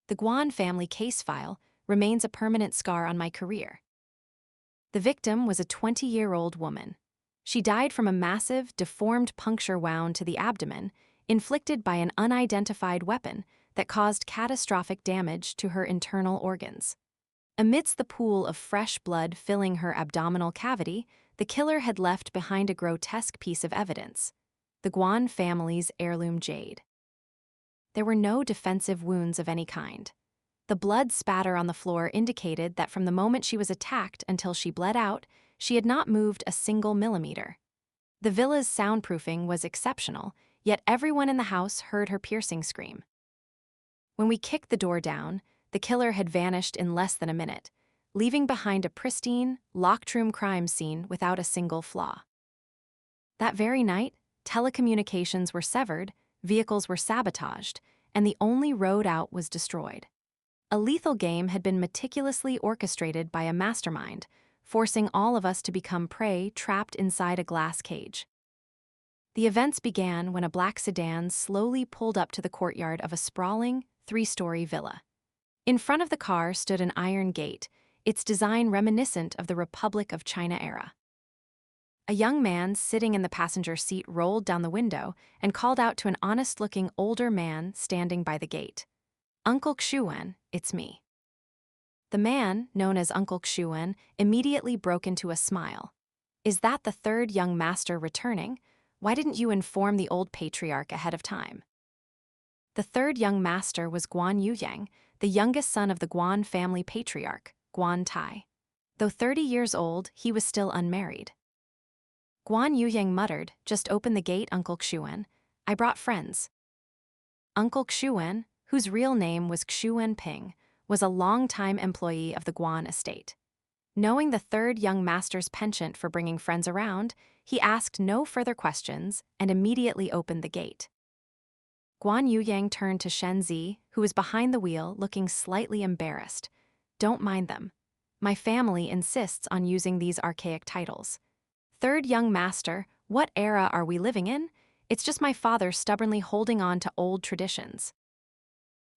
The Guan family case file remains a permanent scar on my career. The victim was a 20-year-old woman. She died from a massive, deformed puncture wound to the abdomen, inflicted by an unidentified weapon that caused catastrophic damage to her internal organs. Amidst the pool of fresh blood filling her abdominal cavity, the killer had left behind a grotesque piece of evidence: the Guan family's heirloom jade. There were no defensive wounds of any kind. The blood spatter on the floor indicated that from the moment she was attacked until she bled out, she had not moved a single millimeter. The villa's soundproofing was exceptional, yet everyone in the house heard her piercing scream. When we kicked the door down, the killer had vanished in less than a minute, leaving behind a pristine, locked-room crime scene without a single flaw. That very night, telecommunications were severed, vehicles were sabotaged, and the only road out was destroyed. A lethal game had been meticulously orchestrated by a mastermind, forcing all of us to become prey trapped inside a glass cage. The events began when a black sedan slowly pulled up to the courtyard of a sprawling, 3-story villa. In front of the car stood an iron gate, its design reminiscent of the Republic of China era. A young man sitting in the passenger seat rolled down the window and called out to an honest-looking older man standing by the gate. "Uncle Xuan, it's me." The man, known as Uncle Xuan, immediately broke into a smile. "Is that the third young master returning? Why didn't you inform the old patriarch ahead of time?" The third young master was Guan Yuyang, the youngest son of the Guan family patriarch, Guan Tai. Though 30 years old, he was still unmarried. Guan Yuyang muttered, "Just open the gate, Uncle Xuan. I brought friends." Uncle Xuan, whose real name was Xuan Ping, was a long-time employee of the Guan estate. Knowing the third young master's penchant for bringing friends around, he asked no further questions and immediately opened the gate. Guan Yuyang turned to Shen Zi, who was behind the wheel, looking slightly embarrassed. "Don't mind them. My family insists on using these archaic titles. Third young master, what era are we living in? It's just my father stubbornly holding on to old traditions."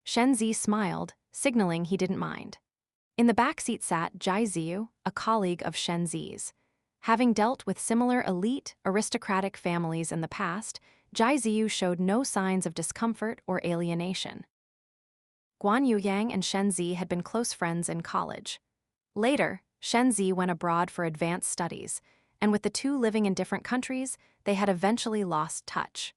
Shen Zi smiled, signaling he didn't mind. In the back seat sat Jai Ziyu, a colleague of Shen Zi's. Having dealt with similar elite, aristocratic families in the past, Jai Ziyu showed no signs of discomfort or alienation. Guan Yuyang and Shen Zi had been close friends in college. Later, Shen Zi went abroad for advanced studies, and with the two living in different countries, they had eventually lost touch.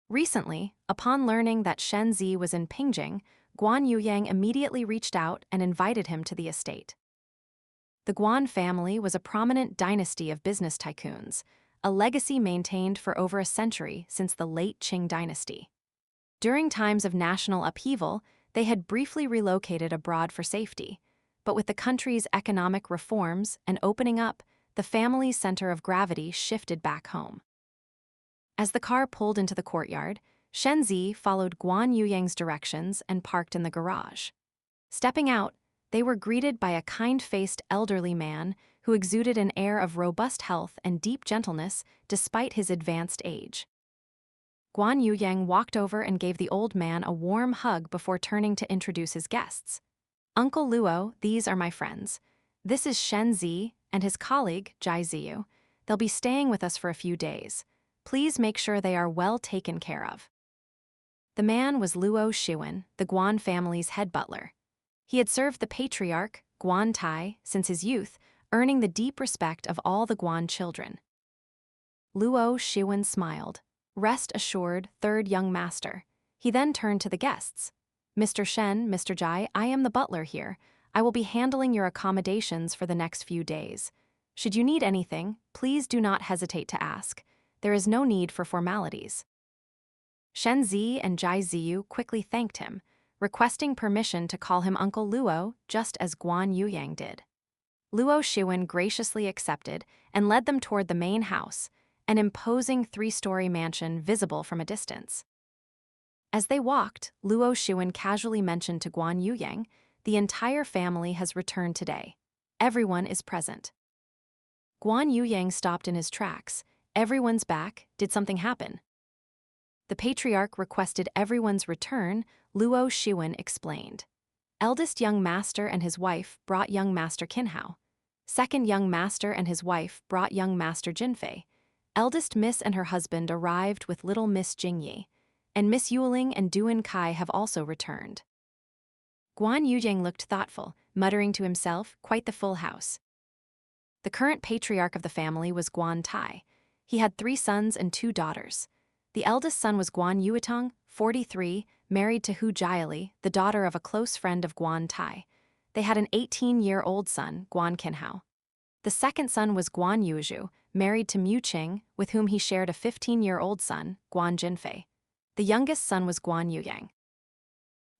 Recently, upon learning that Shen Zi was in Pingjing, Guan Yuyang immediately reached out and invited him to the estate. The Guan family was a prominent dynasty of business tycoons, a legacy maintained for over a century since the late Qing dynasty. During times of national upheaval, they had briefly relocated abroad for safety, but with the country's economic reforms and opening up, the family's center of gravity shifted back home. As the car pulled into the courtyard, Shen Zi followed Guan Yuyang's directions and parked in the garage. Stepping out, they were greeted by a kind-faced elderly man who exuded an air of robust health and deep gentleness despite his advanced age. Guan Yuyang walked over and gave the old man a warm hug before turning to introduce his guests. "Uncle Luo, these are my friends. This is Shen Zi and his colleague, Jai Ziyu. They'll be staying with us for a few days. Please make sure they are well taken care of." The man was Luo Xuan, the Guan family's head butler. He had served the patriarch, Guan Tai, since his youth, earning the deep respect of all the Guan children. Luo Xuan smiled. "Rest assured, third young master." He then turned to the guests. "Mr. Shen, Mr. Jai, I am the butler here. I will be handling your accommodations for the next few days. Should you need anything, please do not hesitate to ask. There is no need for formalities." Shen Zi and Jai Ziyu quickly thanked him, requesting permission to call him Uncle Luo, just as Guan Yuyang did. Luo Xuan graciously accepted and led them toward the main house, an imposing 3-story mansion visible from a distance. As they walked, Luo Xuan casually mentioned to Guan Yuyang, "The entire family has returned today. Everyone is present." Guan Yuyang stopped in his tracks. "Everyone's back. Did something happen?" "The patriarch requested everyone's return," Luo Xuan explained. Eldest young master and his wife brought young master Kinhao. Second young master and his wife brought young master Jinfei. Eldest Miss and her husband arrived with little Miss Jingyi, and Miss Yuling and Duan Kai have also returned. Guan Yuyang looked thoughtful, muttering to himself, quite the full house. The current patriarch of the family was Guan Tai. He had 3 sons and 2 daughters. The eldest son was Guan Yuetong, 43, married to Hu Jiali, the daughter of a close friend of Guan Tai. They had an 18-year-old son, Guan Kinhao. The second son was Guan Yuzhu, married to Mu Qing, with whom he shared a 15-year-old son, Guan Jinfei. The youngest son was Guan Yuyang.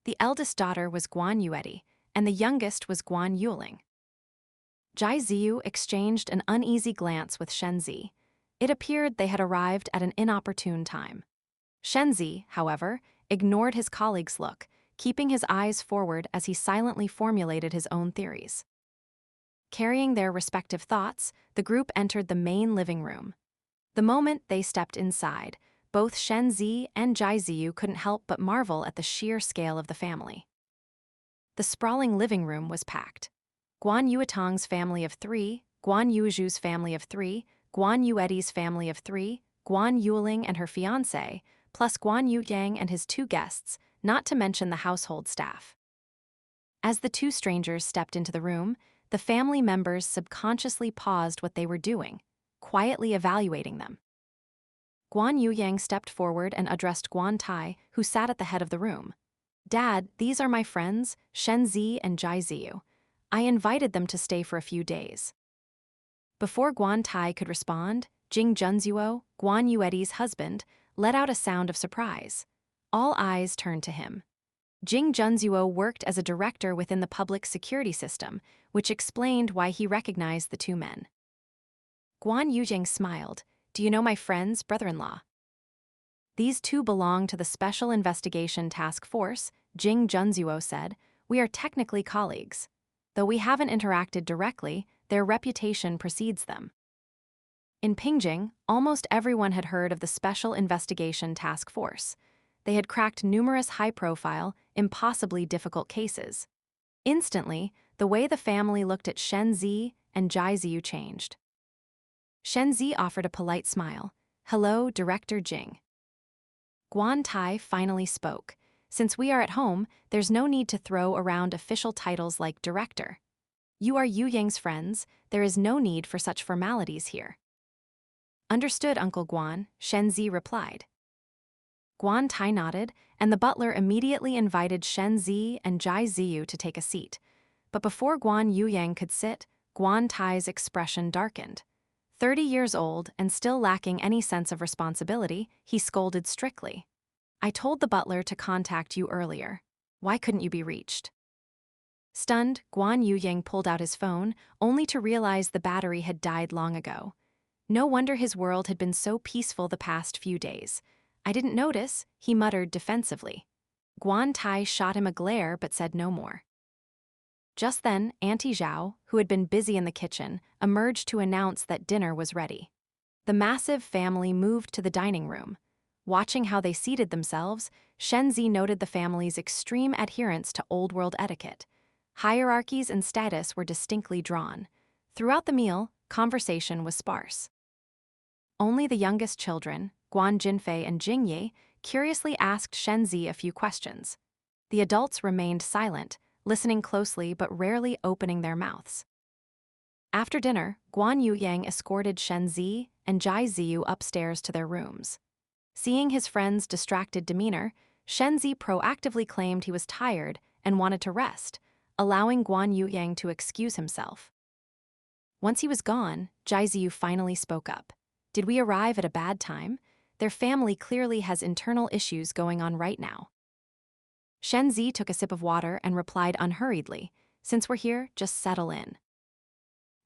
The eldest daughter was Guan Yuedi, and the youngest was Guan Yuling. Jai Ziyu exchanged an uneasy glance with Shen Zi. It appeared they had arrived at an inopportune time. Shen Zi, however, ignored his colleague's look, keeping his eyes forward as he silently formulated his own theories. Carrying their respective thoughts, the group entered the main living room. The moment they stepped inside, both Shen Zi and Jai Ziyu couldn't help but marvel at the sheer scale of the family. The sprawling living room was packed. Guan Yuetong's family of 3, Guan Yuzhu's family of 3, Guan Yuedi's family of 3, Guan Yuling and her fiancé, plus Guan Yuyang and his 2 guests, not to mention the household staff. As the 2 strangers stepped into the room, the family members subconsciously paused what they were doing, quietly evaluating them. Guan Yuyang stepped forward and addressed Guan Tai, who sat at the head of the room. "Dad, these are my friends, Shen Zi and Jai Ziyu. I invited them to stay for a few days." Before Guan Tai could respond, Jing Junzuo, Guan Yuedi's husband, let out a sound of surprise. All eyes turned to him. Jing Junzuo worked as a director within the public security system, which explained why he recognized the 2 men. Guan Yujing smiled. "Do you know my friends, brother-in-law?" "These 2 belong to the Special Investigation Task Force," Jing Junzuo said. "We are technically colleagues. Though we haven't interacted directly, their reputation precedes them." In Pingjing, almost everyone had heard of the Special Investigation Task Force. They had cracked numerous high-profile, impossibly difficult cases. Instantly, the way the family looked at Shen Zi and Jai Ziyu changed. Shen Zi offered a polite smile. "Hello, Director Jing." Guan Tai finally spoke. "Since we are at home, there's no need to throw around official titles like director. You are Yu Yang's friends, there is no need for such formalities here." "Understood, Uncle Guan," Shen Zi replied. Guan Tai nodded, and the butler immediately invited Shen Zi and Jai Ziyu to take a seat. But before Guan Yuyang could sit, Guan Tai's expression darkened. 30 years old and still lacking any sense of responsibility, he scolded strictly. "I told the butler to contact you earlier. Why couldn't you be reached?" Stunned, Guan Yuyang pulled out his phone, only to realize the battery had died long ago. No wonder his world had been so peaceful the past few days. "I didn't notice," he muttered defensively. Guan Tai shot him a glare but said no more. Just then, Auntie Zhao, who had been busy in the kitchen, emerged to announce that dinner was ready. The massive family moved to the dining room. Watching how they seated themselves, Shen Zi noted the family's extreme adherence to old-world etiquette. Hierarchies and status were distinctly drawn. Throughout the meal, conversation was sparse. Only the youngest children, Guan Jinfei and Jingyi, curiously asked Shen Zi a few questions. The adults remained silent, listening closely but rarely opening their mouths. After dinner, Guan Yuyang escorted Shen Zi and Jai Ziyu upstairs to their rooms. Seeing his friend's distracted demeanor, Shen Zi proactively claimed he was tired and wanted to rest, allowing Guan Yuyang to excuse himself. Once he was gone, Jai Ziyu finally spoke up. "Did we arrive at a bad time? Their family clearly has internal issues going on right now." Shen Zi took a sip of water and replied unhurriedly, "Since we're here, just settle in."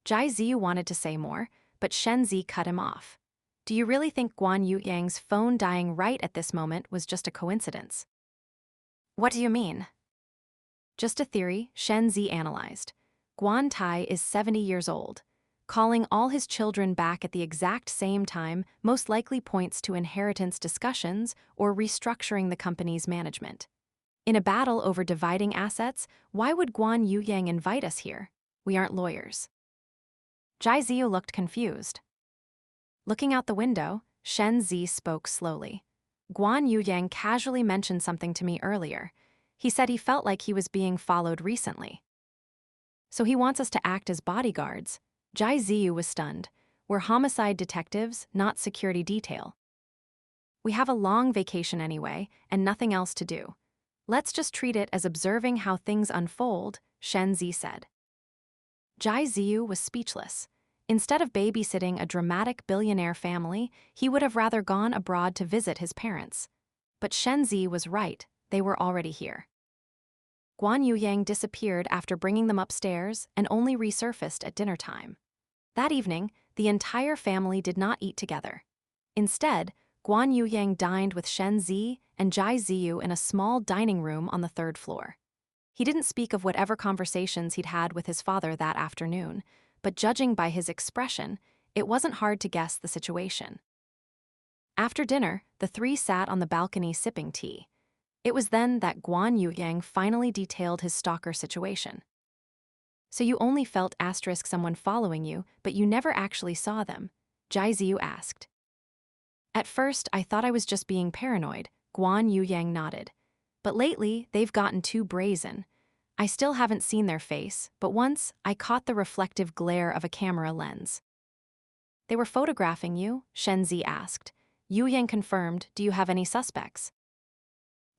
Jai Ziyu wanted to say more, but Shen Zi cut him off. "Do you really think Guan Yuyang's phone dying right at this moment was just a coincidence?" "What do you mean?" "Just a theory," Shen Zi analyzed. "Guan Tai is 70 years old. Calling all his children back at the exact same time most likely points to inheritance discussions or restructuring the company's management. In a battle over dividing assets, why would Guan Yuyang invite us here? We aren't lawyers. Jai Ziyu looked confused. Looking out the window, Shen Zi spoke slowly. Guan Yuyang casually mentioned something to me earlier. He said he felt like he was being followed recently. So he wants us to act as bodyguards. Jai Ziyu was stunned. We're homicide detectives, not security detail. We have a long vacation anyway, and nothing else to do. Let's just treat it as observing how things unfold, Shen Zi said. Jai Ziyu was speechless. Instead of babysitting a dramatic billionaire family, he would have rather gone abroad to visit his parents. But Shen Zi was right, they were already here. Guan Yuyang disappeared after bringing them upstairs and only resurfaced at dinner time. That evening, the entire family did not eat together. Instead, Guan Yuyang dined with Shen Zi and Jai Ziyu in a small dining room on the third floor. He didn't speak of whatever conversations he'd had with his father that afternoon, but judging by his expression, it wasn't hard to guess the situation. After dinner, the three sat on the balcony sipping tea. It was then that Guan Yuyang finally detailed his stalker situation. So you only felt someone following you, but you never actually saw them? Jai Ziyu asked. At first, I thought I was just being paranoid, Guan Yuyang nodded. But lately, they've gotten too brazen. I still haven't seen their face, but once, I caught the reflective glare of a camera lens. They were photographing you? Shen Zi asked. Yuyang confirmed, do you have any suspects?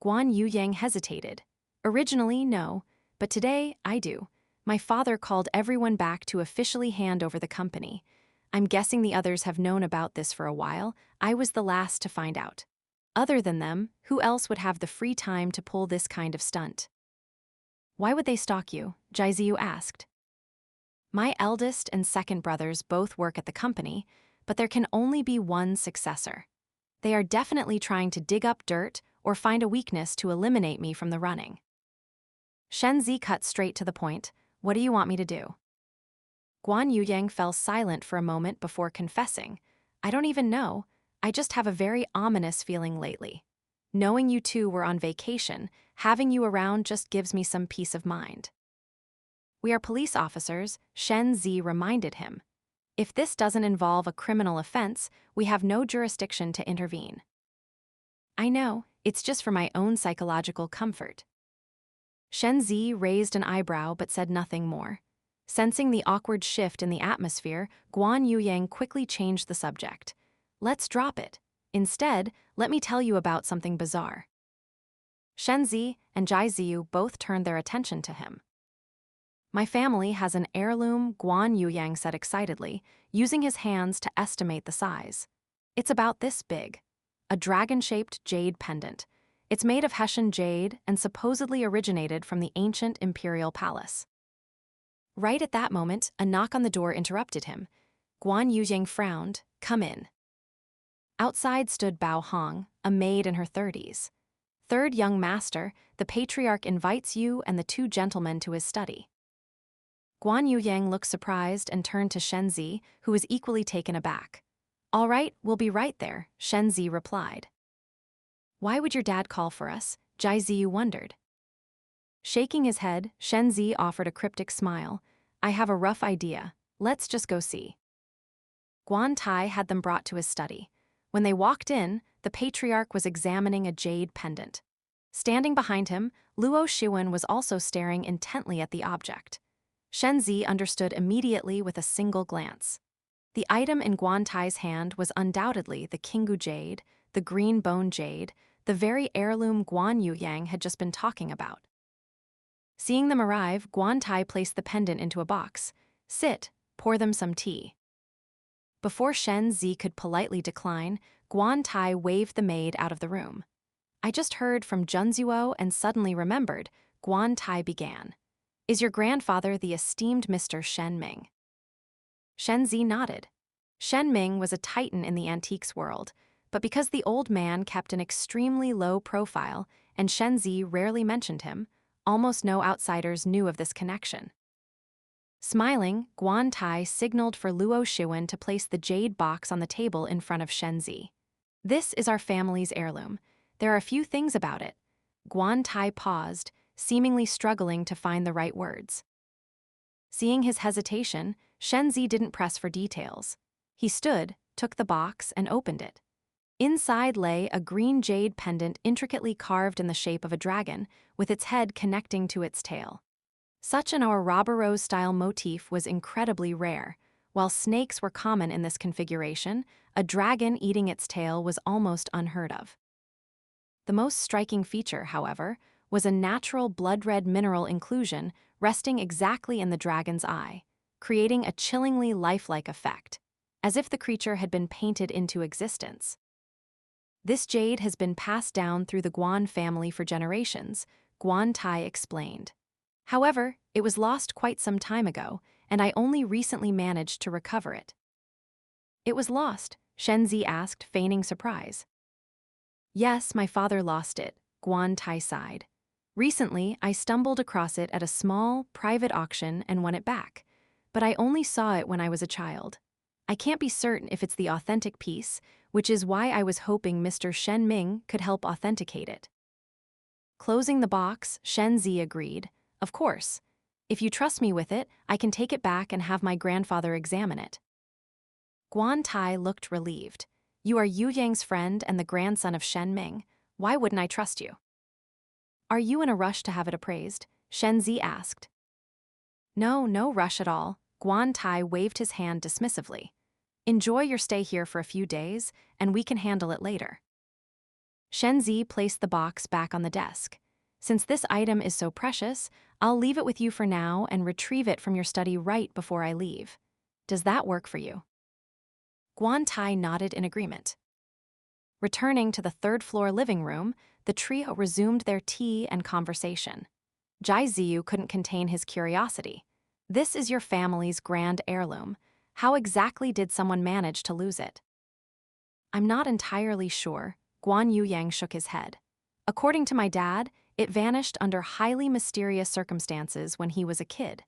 Guan Yuyang hesitated. Originally, no, but today, I do. My father called everyone back to officially hand over the company. I'm guessing the others have known about this for a while. I was the last to find out. Other than them, who else would have the free time to pull this kind of stunt? Why would they stalk you? Jai Ziyu asked. My eldest and second brothers both work at the company, but there can only be one successor. They are definitely trying to dig up dirt or find a weakness to eliminate me from the running. Shen Zi cut straight to the point. What do you want me to do? Guan Yuyang fell silent for a moment before confessing. I don't even know. I just have a very ominous feeling lately. Knowing you two were on vacation, having you around just gives me some peace of mind. We are police officers, Shen Zi reminded him. If this doesn't involve a criminal offense, we have no jurisdiction to intervene. I know, it's just for my own psychological comfort. Shen Zi raised an eyebrow but said nothing more. Sensing the awkward shift in the atmosphere, Guan Yuyang quickly changed the subject. Let's drop it. Instead, let me tell you about something bizarre. Shen Zi and Jai Ziyu both turned their attention to him. My family has an heirloom, Guan Yuyang said excitedly, using his hands to estimate the size. It's about this big. A dragon-shaped jade pendant. It's made of Hessian jade and supposedly originated from the ancient imperial palace. Right at that moment, a knock on the door interrupted him. Guan Yuyang frowned. Come in. Outside stood Bao Hong, a maid in her 30s. Third young master, the patriarch invites you and the two gentlemen to his study. Guan Yuyang looked surprised and turned to Shen Zi, who was equally taken aback. All right, we'll be right there, Shen Zi replied. Why would your dad call for us? Jai Ziyu wondered. Shaking his head, Shen Zi offered a cryptic smile. I have a rough idea. Let's just go see. Guan Tai had them brought to his study. When they walked in, the patriarch was examining a jade pendant. Standing behind him, Luo Shiwen was also staring intently at the object. Shen Zi understood immediately with a single glance. The item in Guan Tai's hand was undoubtedly the Kingu jade, the green bone jade, the very heirloom Guan Yuyang had just been talking about. Seeing them arrive, Guan Tai placed the pendant into a box. Sit, pour them some tea. Before Shen Zi could politely decline, Guan Tai waved the maid out of the room. I just heard from Junzuo and suddenly remembered, Guan Tai began. Is your grandfather the esteemed Mr. Shen Ming? Shen Zi nodded. Shen Ming was a titan in the antiques world, but because the old man kept an extremely low profile and Shen Zi rarely mentioned him, almost no outsiders knew of this connection. Smiling, Guan Tai signaled for Luo Shiwen to place the jade box on the table in front of Shen Zi. This is our family's heirloom. There are a few things about it. Guan Tai paused, seemingly struggling to find the right words. Seeing his hesitation, Shenzi didn't press for details. He stood, took the box, and opened it. Inside lay a green jade pendant intricately carved in the shape of a dragon, with its head connecting to its tail. Such an Ouroboros-style motif was incredibly rare. While snakes were common in this configuration, a dragon eating its tail was almost unheard of. The most striking feature, however, was a natural blood-red mineral inclusion resting exactly in the dragon's eye, creating a chillingly lifelike effect, as if the creature had been painted into existence. This jade has been passed down through the Guan family for generations, Guan Tai explained. However, it was lost quite some time ago, and I only recently managed to recover it. It was lost? Shenzi asked, feigning surprise. Yes, my father lost it, Guan Tai sighed. Recently, I stumbled across it at a small, private auction and won it back, but I only saw it when I was a child. I can't be certain if it's the authentic piece, which is why I was hoping Mr. Shen Ming could help authenticate it. Closing the box, Shen Zi agreed. Of course. If you trust me with it, I can take it back and have my grandfather examine it. Guan Tai looked relieved. You are Yu Yang's friend and the grandson of Shen Ming. Why wouldn't I trust you? Are you in a rush to have it appraised? Shen Zi asked. No rush at all. Guan Tai waved his hand dismissively. Enjoy your stay here for a few days, and we can handle it later. Shen Zi placed the box back on the desk. Since this item is so precious, I'll leave it with you for now and retrieve it from your study right before I leave. Does that work for you? Guan Tai nodded in agreement. Returning to the third-floor living room, the trio resumed their tea and conversation. Jai Ziyu couldn't contain his curiosity. This is your family's grand heirloom. How exactly did someone manage to lose it? I'm not entirely sure, Guan Yuyang shook his head. According to my dad, it vanished under highly mysterious circumstances when he was a kid.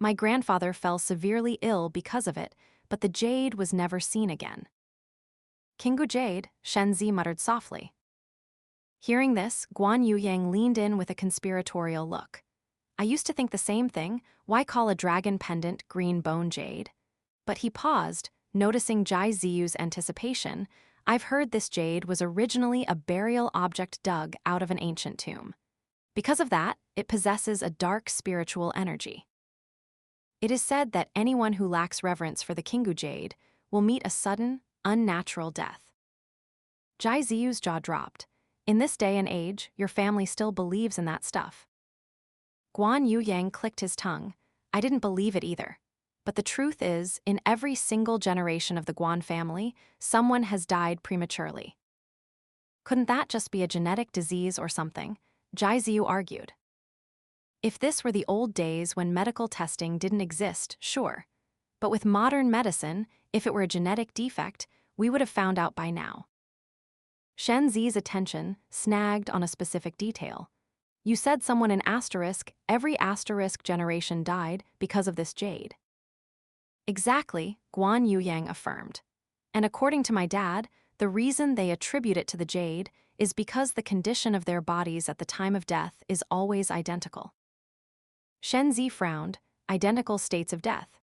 My grandfather fell severely ill because of it, but the jade was never seen again. Kingu jade, Shen Zi muttered softly. Hearing this, Guan Yuyang leaned in with a conspiratorial look. I used to think the same thing, why call a dragon pendant green bone jade? But he paused, noticing Jai Ziyu's anticipation. I've heard this jade was originally a burial object dug out of an ancient tomb. Because of that, it possesses a dark spiritual energy. It is said that anyone who lacks reverence for the Kingu jade will meet a sudden, unnatural death. Jai Ziyu's jaw dropped. In this day and age, your family still believes in that stuff. Guan Yuyang clicked his tongue. I didn't believe it either. But the truth is, in every single generation of the Guan family, someone has died prematurely. Couldn't that just be a genetic disease or something? Jai Ziyu argued. If this were the old days when medical testing didn't exist, sure. But with modern medicine, if it were a genetic defect, we would have found out by now. Shen Zi's attention snagged on a specific detail. You said someone in every asterisk generation died because of this jade. Exactly, Guan Yuyang affirmed. And according to my dad, the reason they attribute it to the jade is because the condition of their bodies at the time of death is always identical. Shen Zi frowned, identical states of death.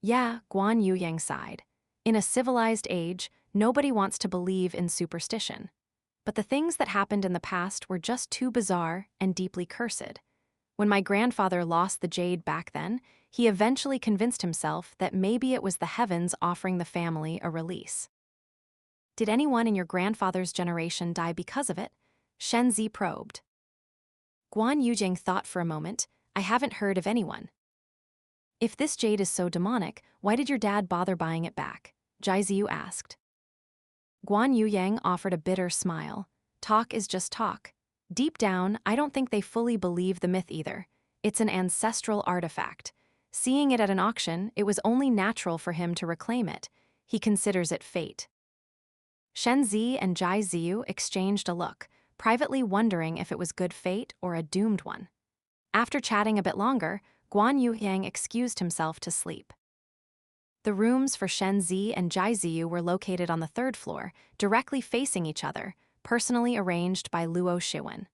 Yeah, Guan Yuyang sighed. In a civilized age, nobody wants to believe in superstition. But the things that happened in the past were just too bizarre and deeply cursed. When my grandfather lost the jade back then, he eventually convinced himself that maybe it was the heavens offering the family a release. Did anyone in your grandfather's generation die because of it? Shen Zi probed. Guan Yujing thought for a moment. I haven't heard of anyone. If this jade is so demonic, why did your dad bother buying it back? Jai Ziyu asked. Guan Yuyang offered a bitter smile. Talk is just talk. Deep down, I don't think they fully believe the myth either. It's an ancestral artifact. Seeing it at an auction, it was only natural for him to reclaim it. He considers it fate. Shen Zi and Jai Ziyu exchanged a look, privately wondering if it was good fate or a doomed one. After chatting a bit longer, Guan Yuyang excused himself to sleep. The rooms for Shen Zi and Jai Ziyu were located on the third floor, directly facing each other, personally arranged by Luo Shiwen.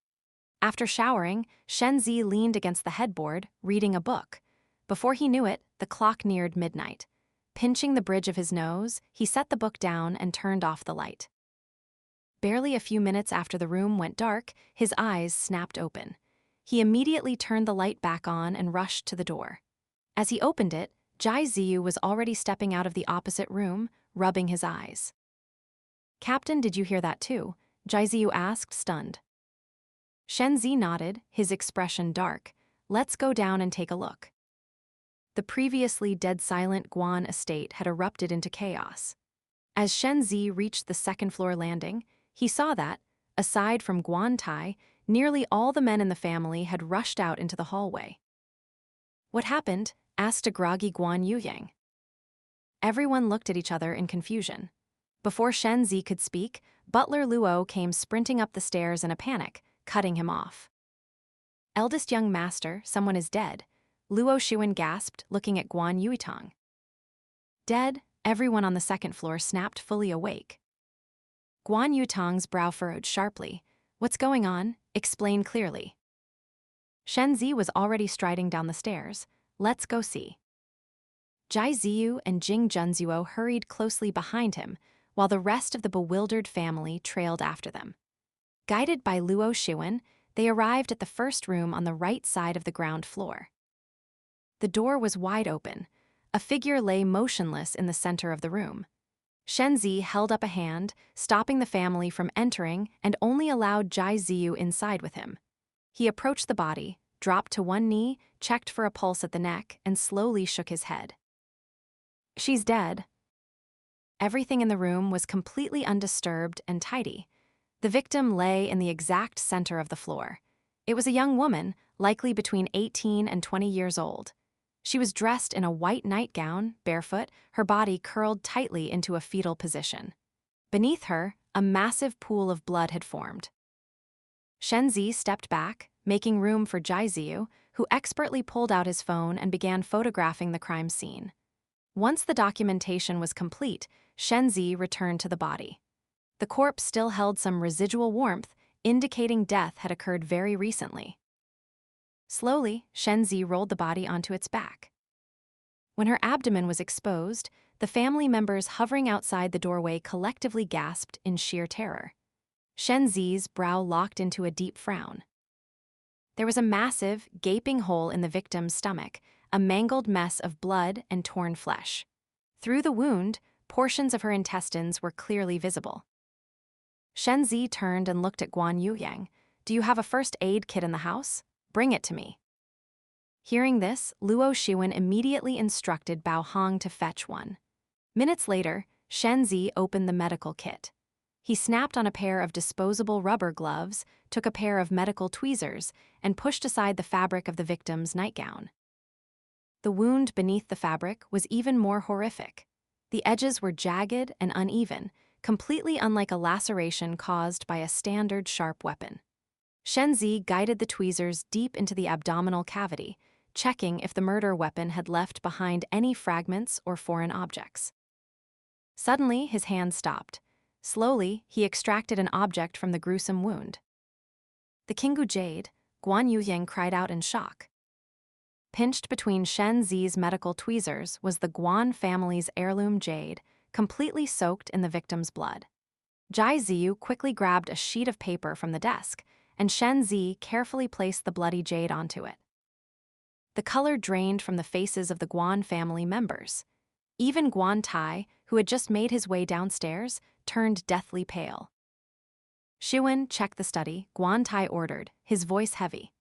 After showering, Shenzi leaned against the headboard, reading a book. Before he knew it, the clock neared midnight. Pinching the bridge of his nose, he set the book down and turned off the light. Barely a few minutes after the room went dark, his eyes snapped open. He immediately turned the light back on and rushed to the door. As he opened it, Jai Ziyu was already stepping out of the opposite room, rubbing his eyes. "Captain, did you hear that too?" Jai Ziyu asked, stunned. Shenzi nodded, his expression dark. "Let's go down and take a look." The previously dead-silent Guan estate had erupted into chaos. As Shenzi reached the second-floor landing, he saw that, aside from Guan Tai, nearly all the men in the family had rushed out into the hallway. "What happened?" asked a groggy Guan Yuyang. Everyone looked at each other in confusion. Before Shenzi could speak, Butler Luo came sprinting up the stairs in a panic, cutting him off. "Eldest young master, someone is dead," Luo Xuan gasped, looking at Guan Yuitang. "Dead?" Everyone on the second floor snapped, fully awake. Guan Yutang's brow furrowed sharply. "What's going on? Explain clearly." Shenzi was already striding down the stairs. "Let's go see." Jai Ziyu and Jing Junzuo hurried closely behind him, while the rest of the bewildered family trailed after them. Guided by Luo Xuan, they arrived at the first room on the right side of the ground floor. The door was wide open. A figure lay motionless in the center of the room. Shenzi held up a hand, stopping the family from entering and only allowed Jai Ziyu inside with him. He approached the body, dropped to one knee, checked for a pulse at the neck, and slowly shook his head. "She's dead." Everything in the room was completely undisturbed and tidy. The victim lay in the exact center of the floor. It was a young woman, likely between 18 and 20 years old. She was dressed in a white nightgown, barefoot, her body curled tightly into a fetal position. Beneath her, a massive pool of blood had formed. Shenzi stepped back, making room for Jai Ziyu, who expertly pulled out his phone and began photographing the crime scene. Once the documentation was complete, Shenzi returned to the body. The corpse still held some residual warmth, indicating death had occurred very recently. Slowly, Shenzi rolled the body onto its back. When her abdomen was exposed, the family members hovering outside the doorway collectively gasped in sheer terror. Shenzi's brow locked into a deep frown. There was a massive, gaping hole in the victim's stomach, a mangled mess of blood and torn flesh. Through the wound, portions of her intestines were clearly visible. Shenzi turned and looked at Guan Yuyang. "Do you have a first aid kit in the house? Bring it to me." Hearing this, Luo Xuan immediately instructed Bao Hong to fetch one. Minutes later, Shenzi opened the medical kit. He snapped on a pair of disposable rubber gloves, took a pair of medical tweezers, and pushed aside the fabric of the victim's nightgown. The wound beneath the fabric was even more horrific. The edges were jagged and uneven, completely unlike a laceration caused by a standard sharp weapon. Shenzi guided the tweezers deep into the abdominal cavity, checking if the murder weapon had left behind any fragments or foreign objects. Suddenly, his hand stopped. Slowly, he extracted an object from the gruesome wound. "The Kingu jade," Guan Yuyang cried out in shock. Pinched between Shenzi's medical tweezers was the Guan family's heirloom jade, completely soaked in the victim's blood. Jai Ziyu quickly grabbed a sheet of paper from the desk, and Shenzi carefully placed the bloody jade onto it. The color drained from the faces of the Guan family members. Even Guan Tai, who had just made his way downstairs, turned deathly pale. "Xuan, check the study," Guan Tai ordered, his voice heavy.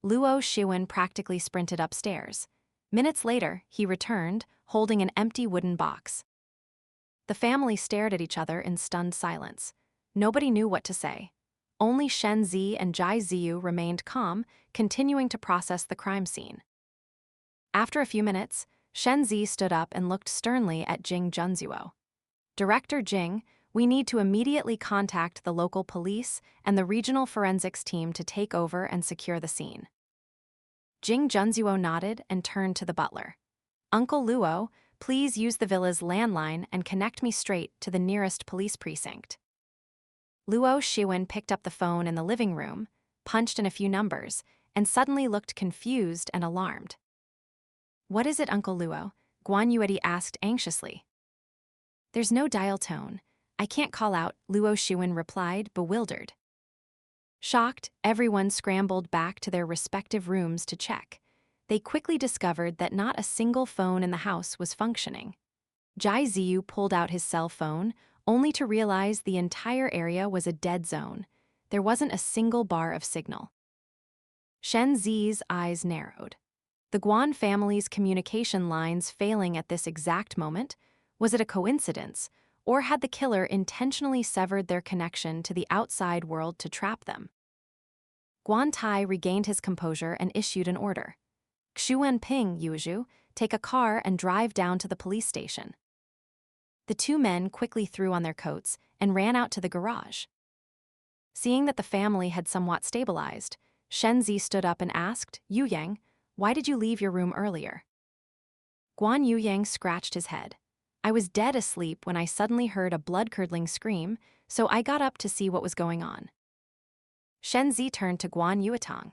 Luo Xuan practically sprinted upstairs. Minutes later, he returned, holding an empty wooden box. The family stared at each other in stunned silence. Nobody knew what to say. Only Shenzi and Jai Ziyu remained calm, continuing to process the crime scene. After a few minutes, Shenzi stood up and looked sternly at Jing Junzuo. "Director Jing, we need to immediately contact the local police and the regional forensics team to take over and secure the scene." Jing Junzuo nodded and turned to the butler. "Uncle Luo, please use the villa's landline and connect me straight to the nearest police precinct." Luo Xuan picked up the phone in the living room. punched in a few numbers, and suddenly looked confused and alarmed. "What is it, Uncle Luo?" Guan Yueti asked anxiously. "There's no dial tone. I can't call out," Luo Shuan replied, bewildered. Shocked, everyone scrambled back to their respective rooms to check. They quickly discovered that not a single phone in the house was functioning. Jai Ziyu pulled out his cell phone, only to realize the entire area was a dead zone. There wasn't a single bar of signal. Shen Zi's eyes narrowed. The Guan family's communication lines failing at this exact moment? Was it a coincidence, or had the killer intentionally severed their connection to the outside world to trap them? Guan Tai regained his composure and issued an order. "Xuan Ping, Yuzhu, take a car and drive down to the police station." The two men quickly threw on their coats and ran out to the garage. Seeing that the family had somewhat stabilized, Shen Zi stood up and asked, "Yu Yang, why did you leave your room earlier?" Guan Yu Yang scratched his head. "I was dead asleep when I suddenly heard a blood-curdling scream, so I got up to see what was going on." Shen Zi turned to Guan Yuetang.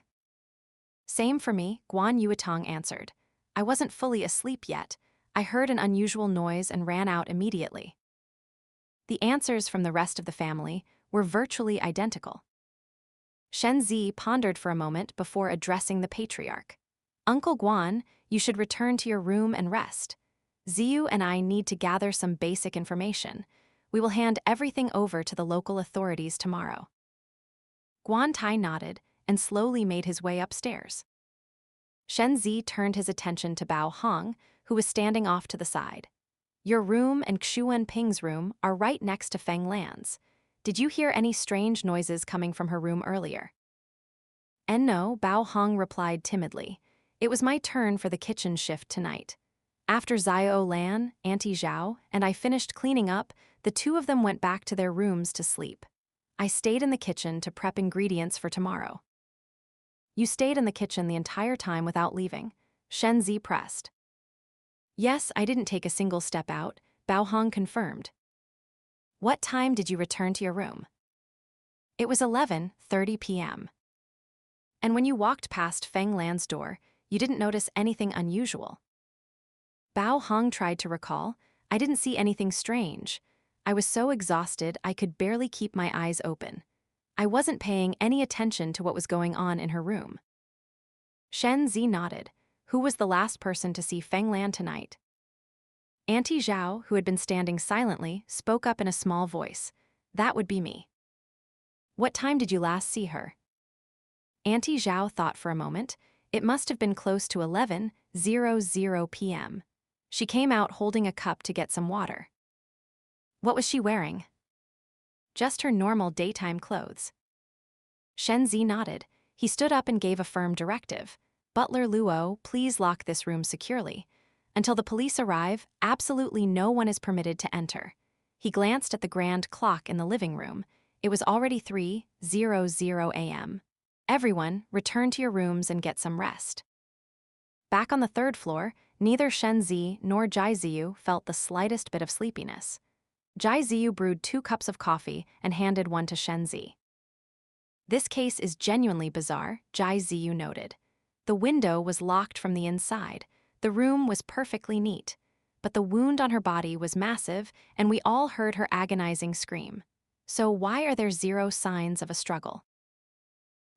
"Same for me," Guan Yuetang answered. "I wasn't fully asleep yet. I heard an unusual noise and ran out immediately." The answers from the rest of the family were virtually identical. Shen Zi pondered for a moment before addressing the patriarch. "Uncle Guan, you should return to your room and rest. Ziyu and I need to gather some basic information. We will hand everything over to the local authorities tomorrow." Guan Tai nodded and slowly made his way upstairs. Shen Zi turned his attention to Bao Hong, who was standing off to the side. "Your room and Xuan Ping's room are right next to Feng Lan's. Did you hear any strange noises coming from her room earlier?" "No," Bao Hong replied timidly. "It was my turn for the kitchen shift tonight. After Xiao Lan, Auntie Zhao, and I finished cleaning up, the two of them went back to their rooms to sleep. I stayed in the kitchen to prep ingredients for tomorrow." "You stayed in the kitchen the entire time without leaving?" Shen Zi pressed. "Yes, I didn't take a single step out," Bao Hong confirmed. "What time did you return to your room?" "It was 11:30 p.m. "And when you walked past Feng Lan's door, you didn't notice anything unusual?" Bao Hong tried to recall. "I didn't see anything strange. I was so exhausted I could barely keep my eyes open. I wasn't paying any attention to what was going on in her room." Shen Zi nodded. "Who was the last person to see Feng Lan tonight?" Auntie Zhao, who had been standing silently, spoke up in a small voice. "That would be me." "What time did you last see her?" Auntie Zhao thought for a moment. It must have been close to 11:00 p.m. She came out holding a cup to get some water. "What was she wearing?" "Just her normal daytime clothes." Shen Zi nodded. He stood up and gave a firm directive. "Butler Luo, please lock this room securely. Until the police arrive, absolutely no one is permitted to enter." He glanced at the grand clock in the living room. It was already 3:00 a.m. "Everyone, return to your rooms and get some rest." Back on the third floor, neither Shen Zi nor Jai Ziyu felt the slightest bit of sleepiness. Jai Ziyu brewed 2 cups of coffee and handed one to Shen Zi. "This case is genuinely bizarre," Jai Ziyu noted. "The window was locked from the inside. The room was perfectly neat. But the wound on her body was massive, and we all heard her agonizing scream. So why are there zero signs of a struggle?"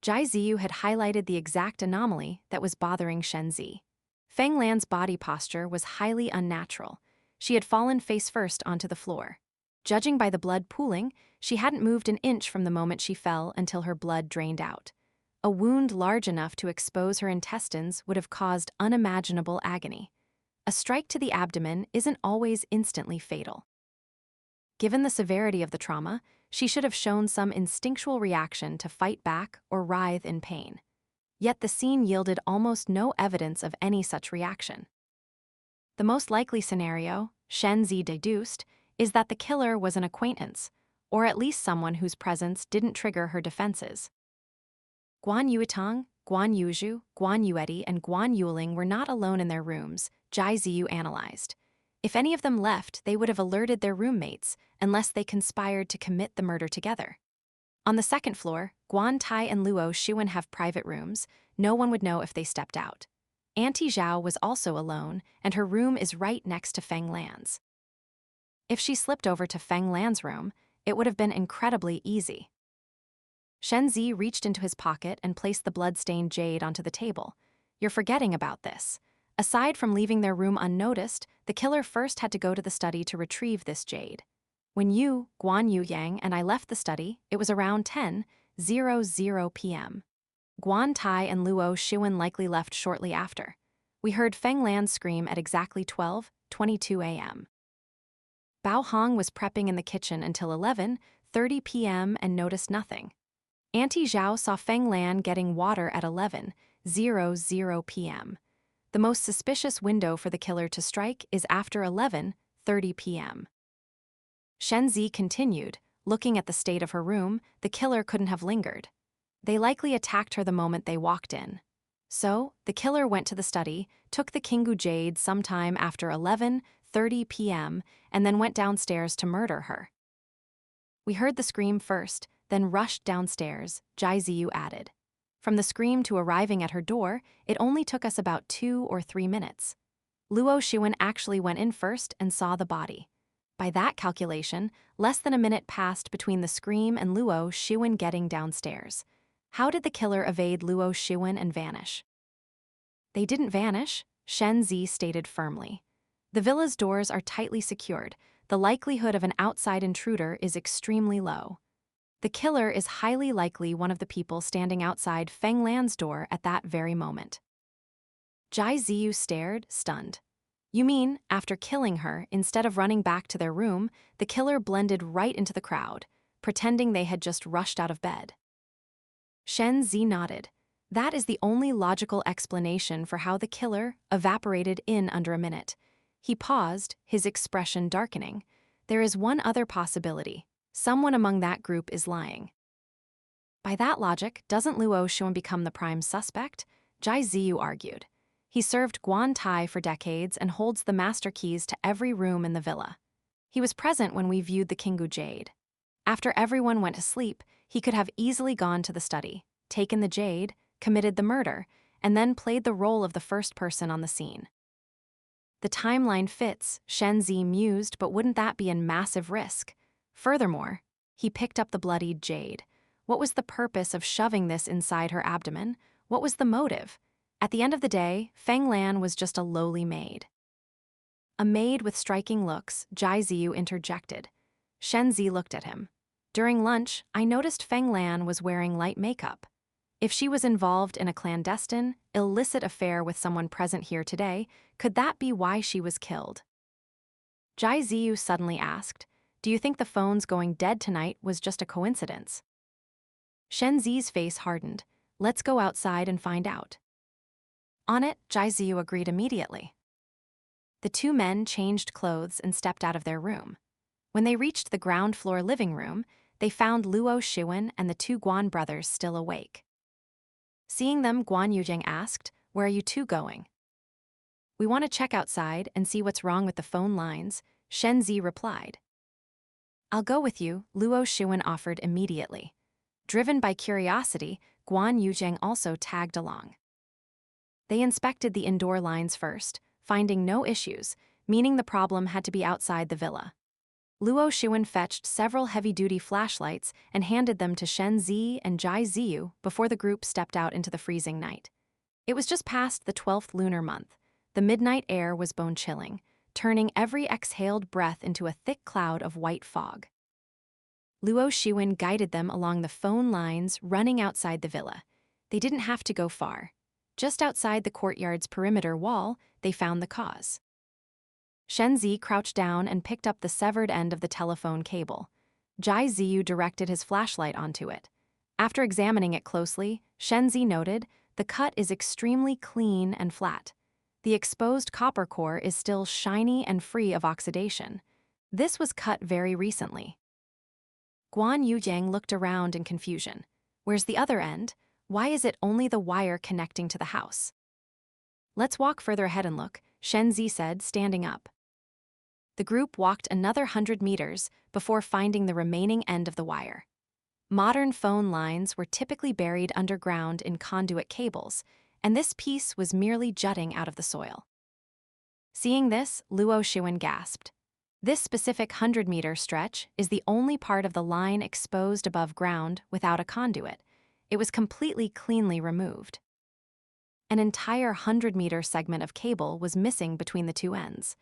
Jai Ziyu had highlighted the exact anomaly that was bothering Shen Zi. Feng Lan's body posture was highly unnatural. She had fallen face first onto the floor. Judging by the blood pooling, she hadn't moved an inch from the moment she fell until her blood drained out. A wound large enough to expose her intestines would have caused unimaginable agony. A strike to the abdomen isn't always instantly fatal. Given the severity of the trauma, she should have shown some instinctual reaction to fight back or writhe in pain. Yet the scene yielded almost no evidence of any such reaction. The most likely scenario, Shen Zi deduced, is that the killer was an acquaintance, or at least someone whose presence didn't trigger her defenses. Guan Yuetang, Guan Yuzhu, Guan Yueti, and Guan Yuling were not alone in their rooms, Jai Ziyu analyzed. If any of them left, they would have alerted their roommates, unless they conspired to commit the murder together. On the second floor, Guan Tai and Luo Xuan have private rooms. No one would know if they stepped out. Auntie Zhao was also alone, and her room is right next to Feng Lan's. If she slipped over to Feng Lan's room, it would have been incredibly easy. Shen Zi reached into his pocket and placed the blood-stained jade onto the table. You're forgetting about this. Aside from leaving their room unnoticed, the killer first had to go to the study to retrieve this jade. When you, Guan Yuyang, and I left the study, it was around 10:00 p.m. Guan Tai and Luo Xuan likely left shortly after. We heard Feng Lan scream at exactly 12:22 a.m. Bao Hong was prepping in the kitchen until 11:30 p.m. and noticed nothing. Auntie Zhao saw Feng Lan getting water at 11:00 p.m. The most suspicious window for the killer to strike is after 11:30 p.m. Shen Zi continued, looking at the state of her room, the killer couldn't have lingered. They likely attacked her the moment they walked in. So, the killer went to the study, took the Kingu jade sometime after 11:30 p.m., and then went downstairs to murder her. We heard the scream first, then rushed downstairs, Jai Ziyu added. From the scream to arriving at her door, it only took us about 2 or 3 minutes. Luo Xuan actually went in first and saw the body. By that calculation, less than a minute passed between the scream and Luo Xuan getting downstairs. How did the killer evade Luo Xuan and vanish? They didn't vanish, Shen Zi stated firmly. The villa's doors are tightly secured. The likelihood of an outside intruder is extremely low. The killer is highly likely one of the people standing outside Feng Lan's door at that very moment. Jai Ziyu stared, stunned. You mean, after killing her, instead of running back to their room, the killer blended right into the crowd, pretending they had just rushed out of bed? Shen Zi nodded. That is the only logical explanation for how the killer evaporated in under a minute. He paused, his expression darkening. There is one other possibility. Someone among that group is lying. By that logic, doesn't Luo Xuan become the prime suspect? Jai Ziyu argued. He served Guan Tai for decades and holds the master keys to every room in the villa. He was present when we viewed the Kingu jade. After everyone went to sleep, he could have easily gone to the study, taken the jade, committed the murder, and then played the role of the first person on the scene. The timeline fits, Shen Zi mused, but wouldn't that be a massive risk? Furthermore, he picked up the bloodied jade. What was the purpose of shoving this inside her abdomen? What was the motive? At the end of the day, Feng Lan was just a lowly maid. A maid with striking looks, Jai Ziyu interjected. Shen Zi looked at him. During lunch, I noticed Feng Lan was wearing light makeup. If she was involved in a clandestine, illicit affair with someone present here today, could that be why she was killed? Jai Ziyu suddenly asked, do you think the phone's going dead tonight was just a coincidence? Shen Zi's face hardened. Let's go outside and find out. On it, Jai Ziyu agreed immediately. The two men changed clothes and stepped out of their room. When they reached the ground floor living room, they found Luo Xuan and the two Guan brothers still awake. Seeing them, Guan Yuzheng asked, where are you two going? We want to check outside and see what's wrong with the phone lines, Shen Zi replied. I'll go with you, Luo Xuan offered immediately. Driven by curiosity, Guan Yuzheng also tagged along. They inspected the indoor lines first, finding no issues, meaning the problem had to be outside the villa. Luo Xuan fetched several heavy-duty flashlights and handed them to Shen Zi and Jai Ziyu before the group stepped out into the freezing night. It was just past the 12th lunar month. The midnight air was bone-chilling, turning every exhaled breath into a thick cloud of white fog. Luo Xuan guided them along the phone lines running outside the villa. They didn't have to go far. Just outside the courtyard's perimeter wall, they found the cause. Shen Zi crouched down and picked up the severed end of the telephone cable. Jai Ziyu directed his flashlight onto it. After examining it closely, Shen Zi noted, the cut is extremely clean and flat. The exposed copper core is still shiny and free of oxidation. This was cut very recently. Guan Yuzheng looked around in confusion. Where's the other end? Why is it only the wire connecting to the house? Let's walk further ahead and look, Shen Zi said, standing up. The group walked another 100 meters before finding the remaining end of the wire. Modern phone lines were typically buried underground in conduit cables, and this piece was merely jutting out of the soil. Seeing this, Luo Shiwen gasped. This specific 100-meter stretch is the only part of the line exposed above ground without a conduit. It was completely cleanly removed. An entire 100-meter segment of cable was missing between the two ends.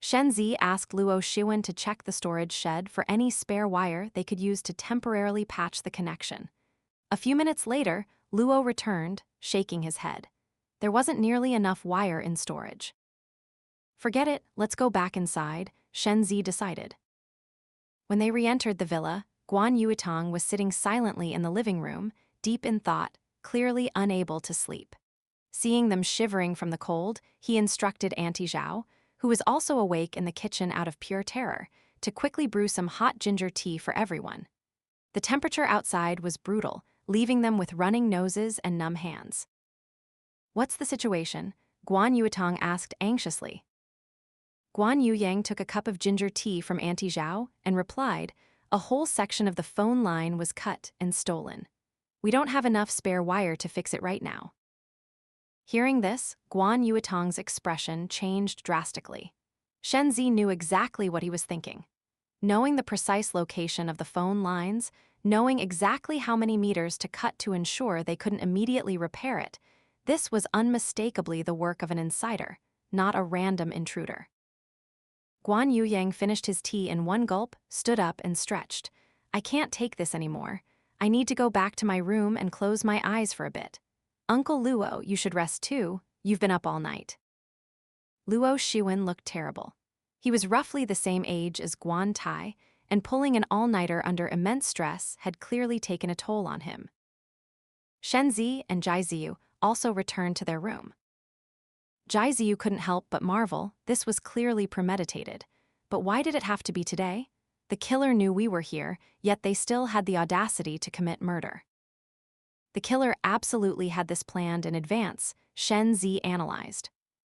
Shen Zi asked Luo Shiwen to check the storage shed for any spare wire they could use to temporarily patch the connection. A few minutes later, Luo returned, shaking his head. There wasn't nearly enough wire in storage. Forget it, let's go back inside, Shen Zi decided. When they re-entered the villa, Guan Yuetong was sitting silently in the living room, deep in thought, clearly unable to sleep. Seeing them shivering from the cold, he instructed Auntie Zhao, who was also awake in the kitchen out of pure terror, to quickly brew some hot ginger tea for everyone. The temperature outside was brutal, leaving them with running noses and numb hands. "What's the situation?" Guan Yuetong asked anxiously. Guan Yuyang took a cup of ginger tea from Auntie Zhao and replied, "A whole section of the phone line was cut and stolen. We don't have enough spare wire to fix it right now." Hearing this, Guan Yuetong's expression changed drastically. Shen Zi knew exactly what he was thinking. Knowing the precise location of the phone lines, knowing exactly how many meters to cut to ensure they couldn't immediately repair it, this was unmistakably the work of an insider, not a random intruder. Guan Yuyang finished his tea in one gulp, stood up and stretched. "I can't take this anymore. I need to go back to my room and close my eyes for a bit. Uncle Luo, you should rest too. You've been up all night." Luo Shiwen looked terrible. He was roughly the same age as Guan Tai, and pulling an all-nighter under immense stress had clearly taken a toll on him. Shen Zi and Jai Ziyu also returned to their room. Jai Ziyu couldn't help but marvel. This was clearly premeditated. But why did it have to be today? The killer knew we were here, yet they still had the audacity to commit murder. The killer absolutely had this planned in advance, Shen Zi analyzed.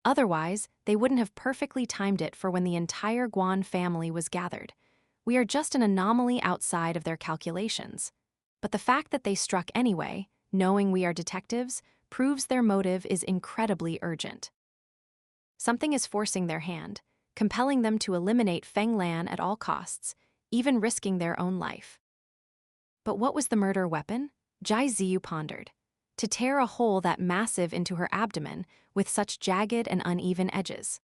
Otherwise, they wouldn't have perfectly timed it for when the entire Guan family was gathered. We are just an anomaly outside of their calculations. But the fact that they struck anyway, knowing we are detectives, proves their motive is incredibly urgent. Something is forcing their hand, compelling them to eliminate Feng Lan at all costs, even risking their own life. But what was the murder weapon? Jai Ziyu pondered. To tear a hole that massive into her abdomen with such jagged and uneven edges.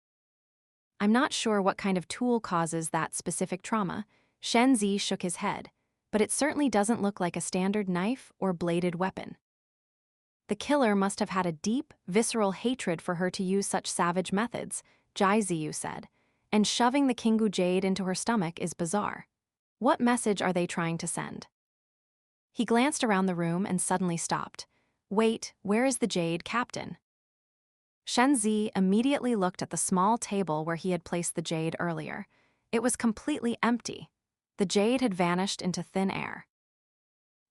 "I'm not sure what kind of tool causes that specific trauma," Shen Zi shook his head, "but it certainly doesn't look like a standard knife or bladed weapon. The killer must have had a deep, visceral hatred for her to use such savage methods," Jai Ziyu said, "and shoving the Kingu jade into her stomach is bizarre. What message are they trying to send?" He glanced around the room and suddenly stopped. "Wait, where is the jade, Captain?" Shen Zi immediately looked at the small table where he had placed the jade earlier. It was completely empty. The jade had vanished into thin air.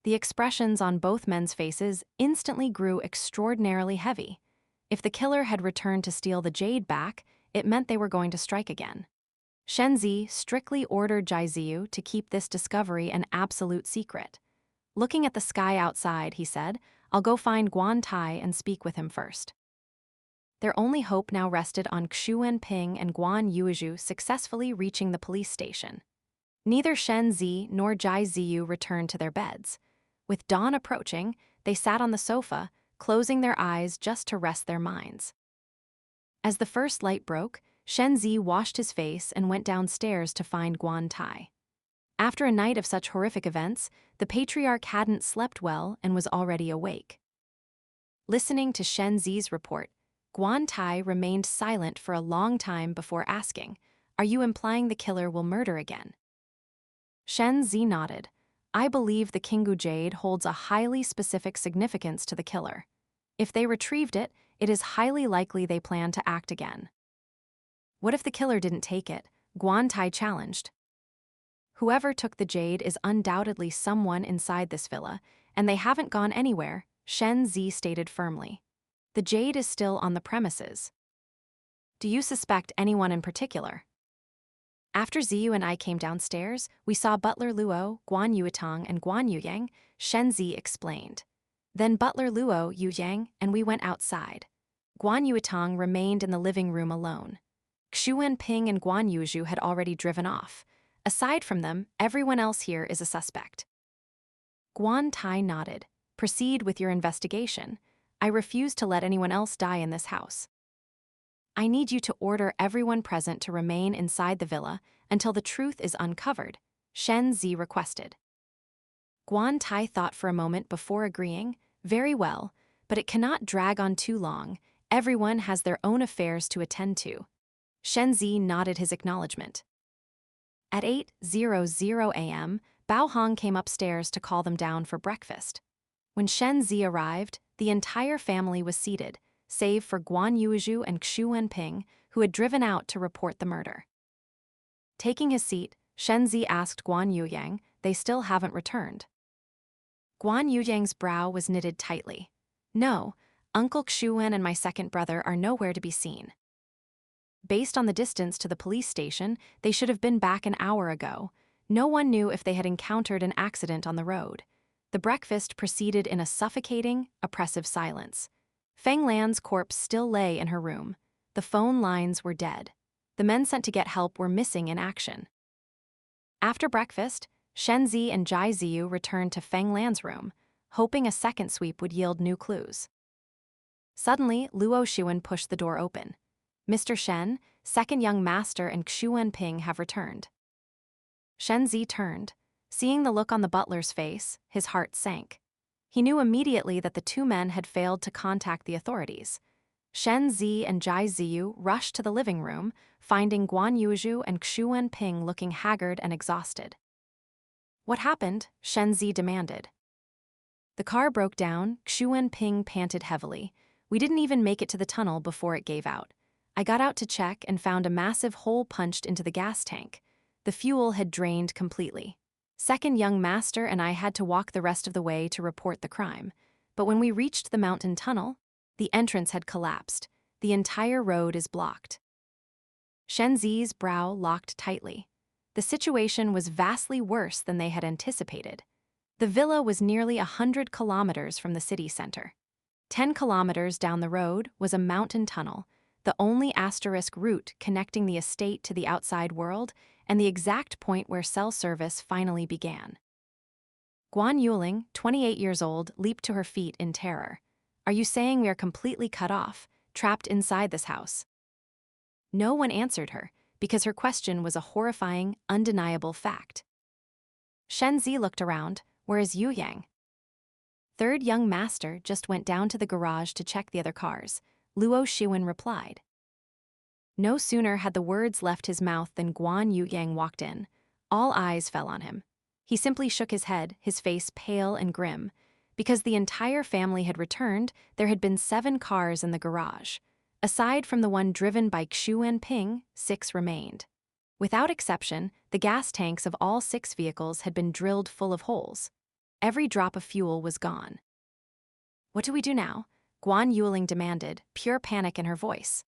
The expressions on both men's faces instantly grew extraordinarily heavy. If the killer had returned to steal the jade back, it meant they were going to strike again. Shen Zi strictly ordered Jai Ziyu to keep this discovery an absolute secret. Looking at the sky outside, he said, "I'll go find Guan Tai and speak with him first." Their only hope now rested on Xu Wenping and Guan Yuezhu successfully reaching the police station. Neither Shen Zi nor Jai Ziyu returned to their beds. With dawn approaching, they sat on the sofa, closing their eyes just to rest their minds. As the first light broke, Shen Zi washed his face and went downstairs to find Guan Tai. After a night of such horrific events, the patriarch hadn't slept well and was already awake. Listening to Shen Zi's report, Guan Tai remained silent for a long time before asking, "Are you implying the killer will murder again?" Shen Zi nodded. "I believe the Kingu jade holds a highly specific significance to the killer. If they retrieved it, it is highly likely they plan to act again." "What if the killer didn't take it?" Guan Tai challenged. "Whoever took the jade is undoubtedly someone inside this villa, and they haven't gone anywhere," Shen Zi stated firmly. "The jade is still on the premises." "Do you suspect anyone in particular?" After Ziyu and I came downstairs, we saw Butler Luo, Guan Yuetang, and Guan Yuyang, Shen Zi explained. Then Butler Luo, Yu Yang, and we went outside. Guan Yuetang remained in the living room alone. Xu Ping and Guan Yuzhu had already driven off. Aside from them, everyone else here is a suspect. Guan Tai nodded. Proceed with your investigation. I refuse to let anyone else die in this house. I need you to order everyone present to remain inside the villa until the truth is uncovered, Shen Zi requested. Guan Tai thought for a moment before agreeing. Very well, but it cannot drag on too long. Everyone has their own affairs to attend to. Shen Zi nodded his acknowledgement. At 8:00 a.m., Bao Hong came upstairs to call them down for breakfast. When Shen Zi arrived, the entire family was seated, save for Guan Yuzhu and Xu Ping, who had driven out to report the murder. Taking his seat, Shen Zi asked Guan Yuyang, they still haven't returned. Guan Yuyang's brow was knitted tightly. No, Uncle Xu and my second brother are nowhere to be seen. Based on the distance to the police station, they should have been back an hour ago. No one knew if they had encountered an accident on the road. The breakfast proceeded in a suffocating, oppressive silence. Feng Lan's corpse still lay in her room. The phone lines were dead. The men sent to get help were missing in action. After breakfast, Shen Zi and Jai Ziyu returned to Feng Lan's room, hoping a second sweep would yield new clues. Suddenly, Luo Xuan pushed the door open. Mr. Shen, second young master, and Xu Ping have returned. Shen Zi turned. Seeing the look on the butler's face, his heart sank. He knew immediately that the two men had failed to contact the authorities. Shen Zi and Jai Ziyu rushed to the living room, finding Guan Yuzhu and Xu Ping looking haggard and exhausted. What happened? Shen Zi demanded. The car broke down. Xu Ping panted heavily. We didn't even make it to the tunnel before it gave out. I got out to check and found a massive hole punched into the gas tank. The fuel had drained completely. Second young master and I had to walk the rest of the way to report the crime. But when we reached the mountain tunnel, the entrance had collapsed. The entire road is blocked. Shen Zi's brow locked tightly. The situation was vastly worse than they had anticipated. The villa was nearly 100 kilometers from the city center. 10 kilometers down the road was a mountain tunnel, the only asterisk route connecting the estate to the outside world and the exact point where cell service finally began. Guan Yuling, 28 years old, leaped to her feet in terror. Are you saying we are completely cut off, trapped inside this house? No one answered her, because her question was a horrifying, undeniable fact. Shen Zi looked around. Where is Yu Yang? Third young master just went down to the garage to check the other cars. Luo Xuan replied. No sooner had the words left his mouth than Guan Yuyang walked in. All eyes fell on him. He simply shook his head, his face pale and grim. Because the entire family had returned, there had been 7 cars in the garage. Aside from the one driven by Xu Ping, 6 remained. Without exception, the gas tanks of all 6 vehicles had been drilled full of holes. Every drop of fuel was gone. What do we do now? Guan Yuling demanded, pure panic in her voice.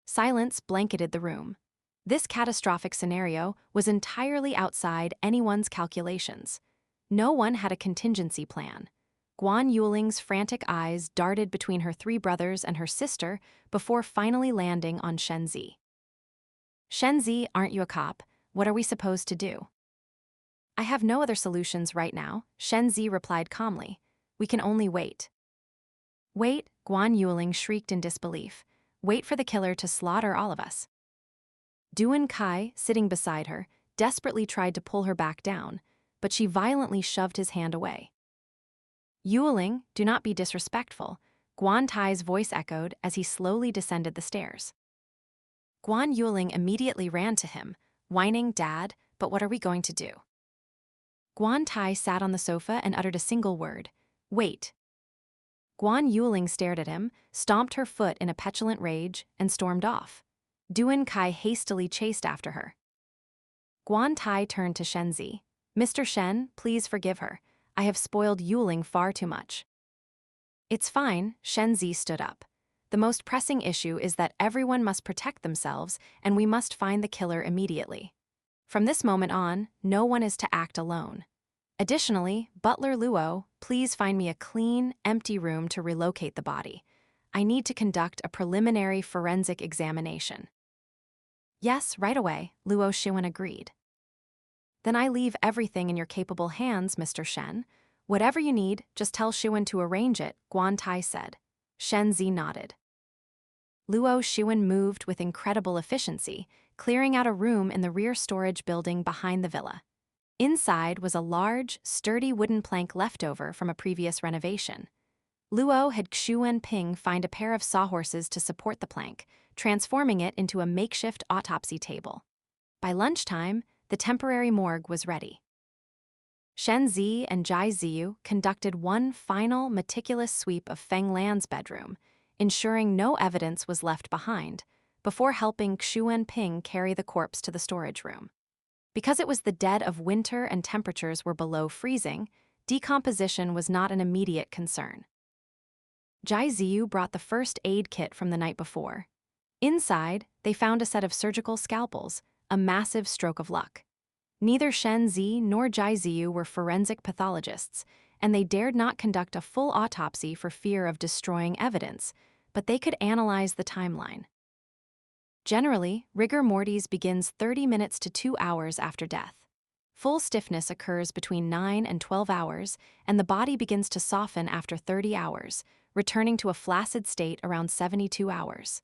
Silence blanketed the room. This catastrophic scenario was entirely outside anyone's calculations. No one had a contingency plan. Guan Yuling's frantic eyes darted between her 3 brothers and her sister before finally landing on Shen Zi. Shen Zi, aren't you a cop? What are we supposed to do? I have no other solutions right now, Shen Zi replied calmly. We can only wait. Wait, Guan Yuling shrieked in disbelief. Wait for the killer to slaughter all of us. Duan Kai, sitting beside her, desperately tried to pull her back down, but she violently shoved his hand away. Yuling, do not be disrespectful, Guan Tai's voice echoed as he slowly descended the stairs. Guan Yuling immediately ran to him, whining, Dad, but what are we going to do? Guan Tai sat on the sofa and uttered a single word, wait. Guan Yuling stared at him, stomped her foot in a petulant rage, and stormed off. Duan Kai hastily chased after her. Guan Tai turned to Shen Zi. Mr. Shen, please forgive her. I have spoiled Yuling far too much. It's fine, Shen Zi stood up. The most pressing issue is that everyone must protect themselves and we must find the killer immediately. From this moment on, no one is to act alone. Additionally, Butler Luo, please find me a clean, empty room to relocate the body. I need to conduct a preliminary forensic examination. Yes, right away, Luo Shiwen agreed. Then I leave everything in your capable hands, Mr. Shen. Whatever you need, just tell Shiwen to arrange it, Guan Tai said. Shen Zi nodded. Luo Shiwen moved with incredible efficiency, clearing out a room in the rear storage building behind the villa. Inside was a large, sturdy wooden plank leftover from a previous renovation. Luo had Xu Ping find a pair of sawhorses to support the plank, transforming it into a makeshift autopsy table. By lunchtime, the temporary morgue was ready. Shen Zi and Jai Ziyu conducted one final, meticulous sweep of Feng Lan's bedroom, ensuring no evidence was left behind, before helping Xu Ping carry the corpse to the storage room. Because it was the dead of winter and temperatures were below freezing, decomposition was not an immediate concern. Jai Ziyu brought the first aid kit from the night before. Inside, they found a set of surgical scalpels, a massive stroke of luck. Neither Shen Zi nor Jai Ziyu were forensic pathologists, and they dared not conduct a full autopsy for fear of destroying evidence, but they could analyze the timeline. Generally, rigor mortis begins 30 minutes to 2 hours after death. Full stiffness occurs between 9 and 12 hours, and the body begins to soften after 30 hours, returning to a flaccid state around 72 hours.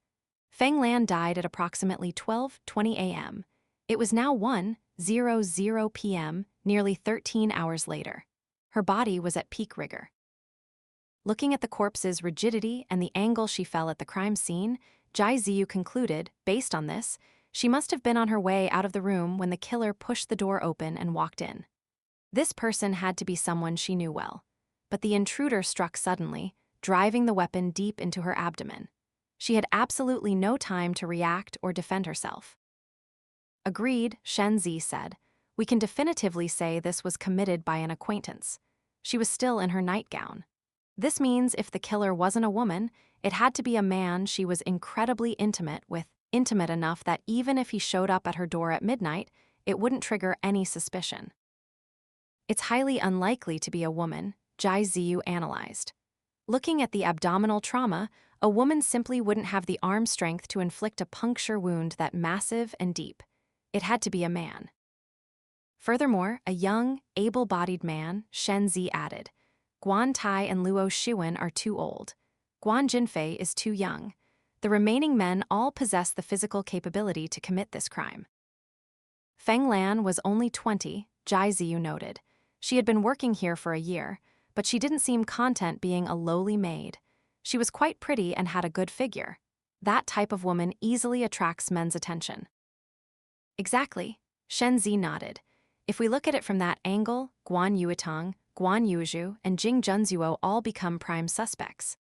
Feng Lan died at approximately 12:20 a.m. It was now 1:00 p.m., nearly 13 hours later. Her body was at peak rigor. Looking at the corpse's rigidity and the angle she fell at the crime scene, Jai Ziyu concluded, based on this, she must have been on her way out of the room when the killer pushed the door open and walked in. This person had to be someone she knew well. But the intruder struck suddenly, driving the weapon deep into her abdomen. She had absolutely no time to react or defend herself. Agreed, Shen Zi said. We can definitively say this was committed by an acquaintance. She was still in her nightgown. This means if the killer wasn't a woman, it had to be a man she was incredibly intimate with, intimate enough that even if he showed up at her door at midnight, it wouldn't trigger any suspicion. It's highly unlikely to be a woman, Jai Ziyu analyzed. Looking at the abdominal trauma, a woman simply wouldn't have the arm strength to inflict a puncture wound that massive and deep. It had to be a man. Furthermore, a young, able-bodied man, Shen Zi added. Guan Tai and Luo Shiwen are too old. Guan Jinfei is too young. The remaining men all possess the physical capability to commit this crime. Feng Lan was only 20, Jai Ziyu noted. She had been working here for a year, but she didn't seem content being a lowly maid. She was quite pretty and had a good figure. That type of woman easily attracts men's attention. Exactly, Shen Zi nodded. If we look at it from that angle, Guan Yuetang, Guan Yuzhu, and Jing Junzuo all become prime suspects.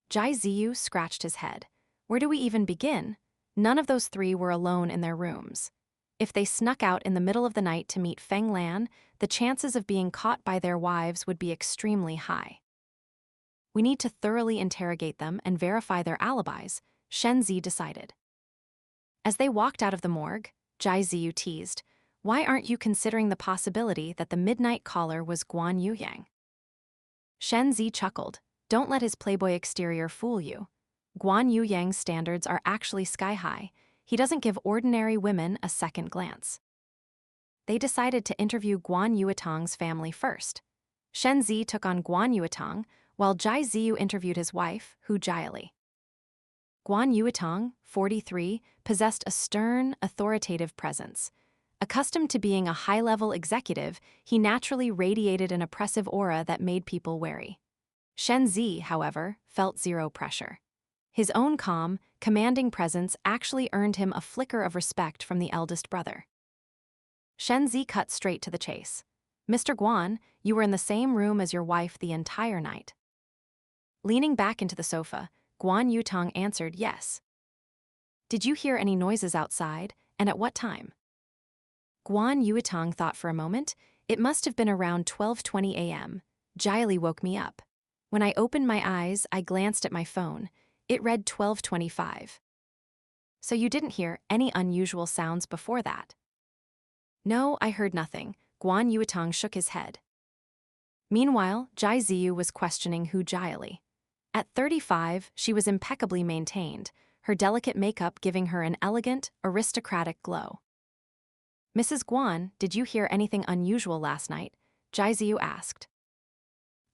Jai Ziyu scratched his head. Where do we even begin? None of those three were alone in their rooms. If they snuck out in the middle of the night to meet Feng Lan, the chances of being caught by their wives would be extremely high. We need to thoroughly interrogate them and verify their alibis, Shen Zi decided. As they walked out of the morgue, Jai Ziyu teased, why aren't you considering the possibility that the midnight caller was Guan Yuyang? Shen Zi chuckled. Don't let his playboy exterior fool you. Guan Yuyang's standards are actually sky-high. He doesn't give ordinary women a second glance. They decided to interview Guan Yuetang's family first. Shen Zi took on Guan Yuetang, while Jai Ziyu interviewed his wife, Hu Jiali. Guan Yuetang, 43, possessed a stern, authoritative presence. Accustomed to being a high-level executive, he naturally radiated an oppressive aura that made people wary. Shen Zi, however, felt zero pressure. His own calm, commanding presence actually earned him a flicker of respect from the eldest brother. Shen Zi cut straight to the chase. Mr. Guan, you were in the same room as your wife the entire night. Leaning back into the sofa, Guan Yutang answered yes. Did you hear any noises outside, and at what time? Guan Yuetang thought for a moment. It must have been around 12:20 a.m. Jiali woke me up. When I opened my eyes, I glanced at my phone. It read 12:25. So you didn't hear any unusual sounds before that? No, I heard nothing. Guan Yuetong shook his head. Meanwhile, Jai Ziyu was questioning Hu Jiali. At 35, she was impeccably maintained, her delicate makeup giving her an elegant, aristocratic glow. Mrs. Guan, did you hear anything unusual last night? Jai Ziyu asked.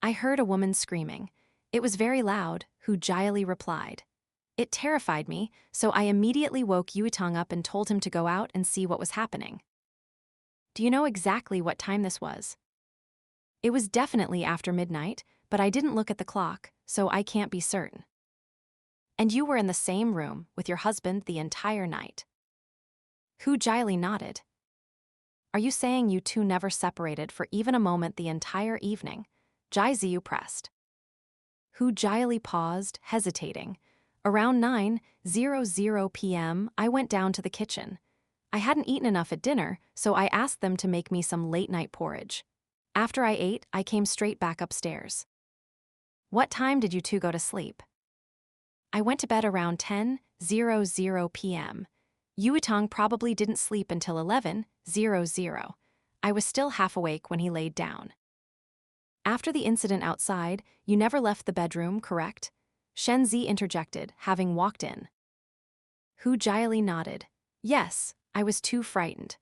I heard a woman screaming. It was very loud, Hu Jiali replied. It terrified me, so I immediately woke Yuetong up and told him to go out and see what was happening. Do you know exactly what time this was? It was definitely after midnight, but I didn't look at the clock, so I can't be certain. And you were in the same room with your husband the entire night. Hu Jiali nodded. Are you saying you two never separated for even a moment the entire evening? Jai Ziyu pressed. Hu Jiali paused, hesitating. Around 9:00 p.m., I went down to the kitchen. I hadn't eaten enough at dinner, so I asked them to make me some late-night porridge. After I ate, I came straight back upstairs. What time did you two go to sleep? I went to bed around 10:00 p.m. Yuetong probably didn't sleep until 11:00. I was still half awake when he laid down. After the incident outside, you never left the bedroom, correct? Shen Zi interjected, having walked in. Hu Jiali nodded. Yes, I was too frightened.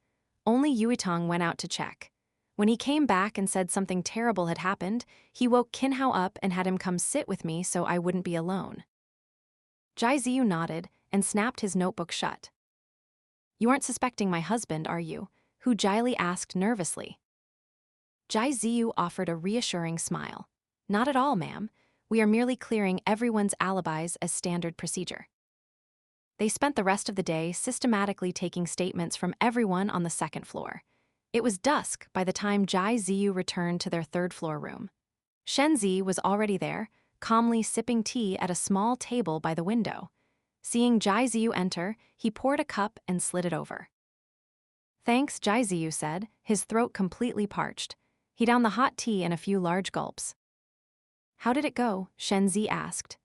Only Yuetong went out to check. When he came back and said something terrible had happened, he woke Qinhao up and had him come sit with me so I wouldn't be alone. Jai Ziyu nodded and snapped his notebook shut. You aren't suspecting my husband, are you? Hu Jiali asked nervously. Jai Ziyu offered a reassuring smile. Not at all, ma'am. We are merely clearing everyone's alibis as standard procedure. They spent the rest of the day systematically taking statements from everyone on the second floor. It was dusk by the time Jai Ziyu returned to their third-floor room. Shen Zi was already there, calmly sipping tea at a small table by the window. Seeing Jai Ziyu enter, he poured a cup and slid it over. Thanks, Jai Ziyu said, his throat completely parched. He downed the hot tea in a few large gulps. How did it go? Shen Zi asked.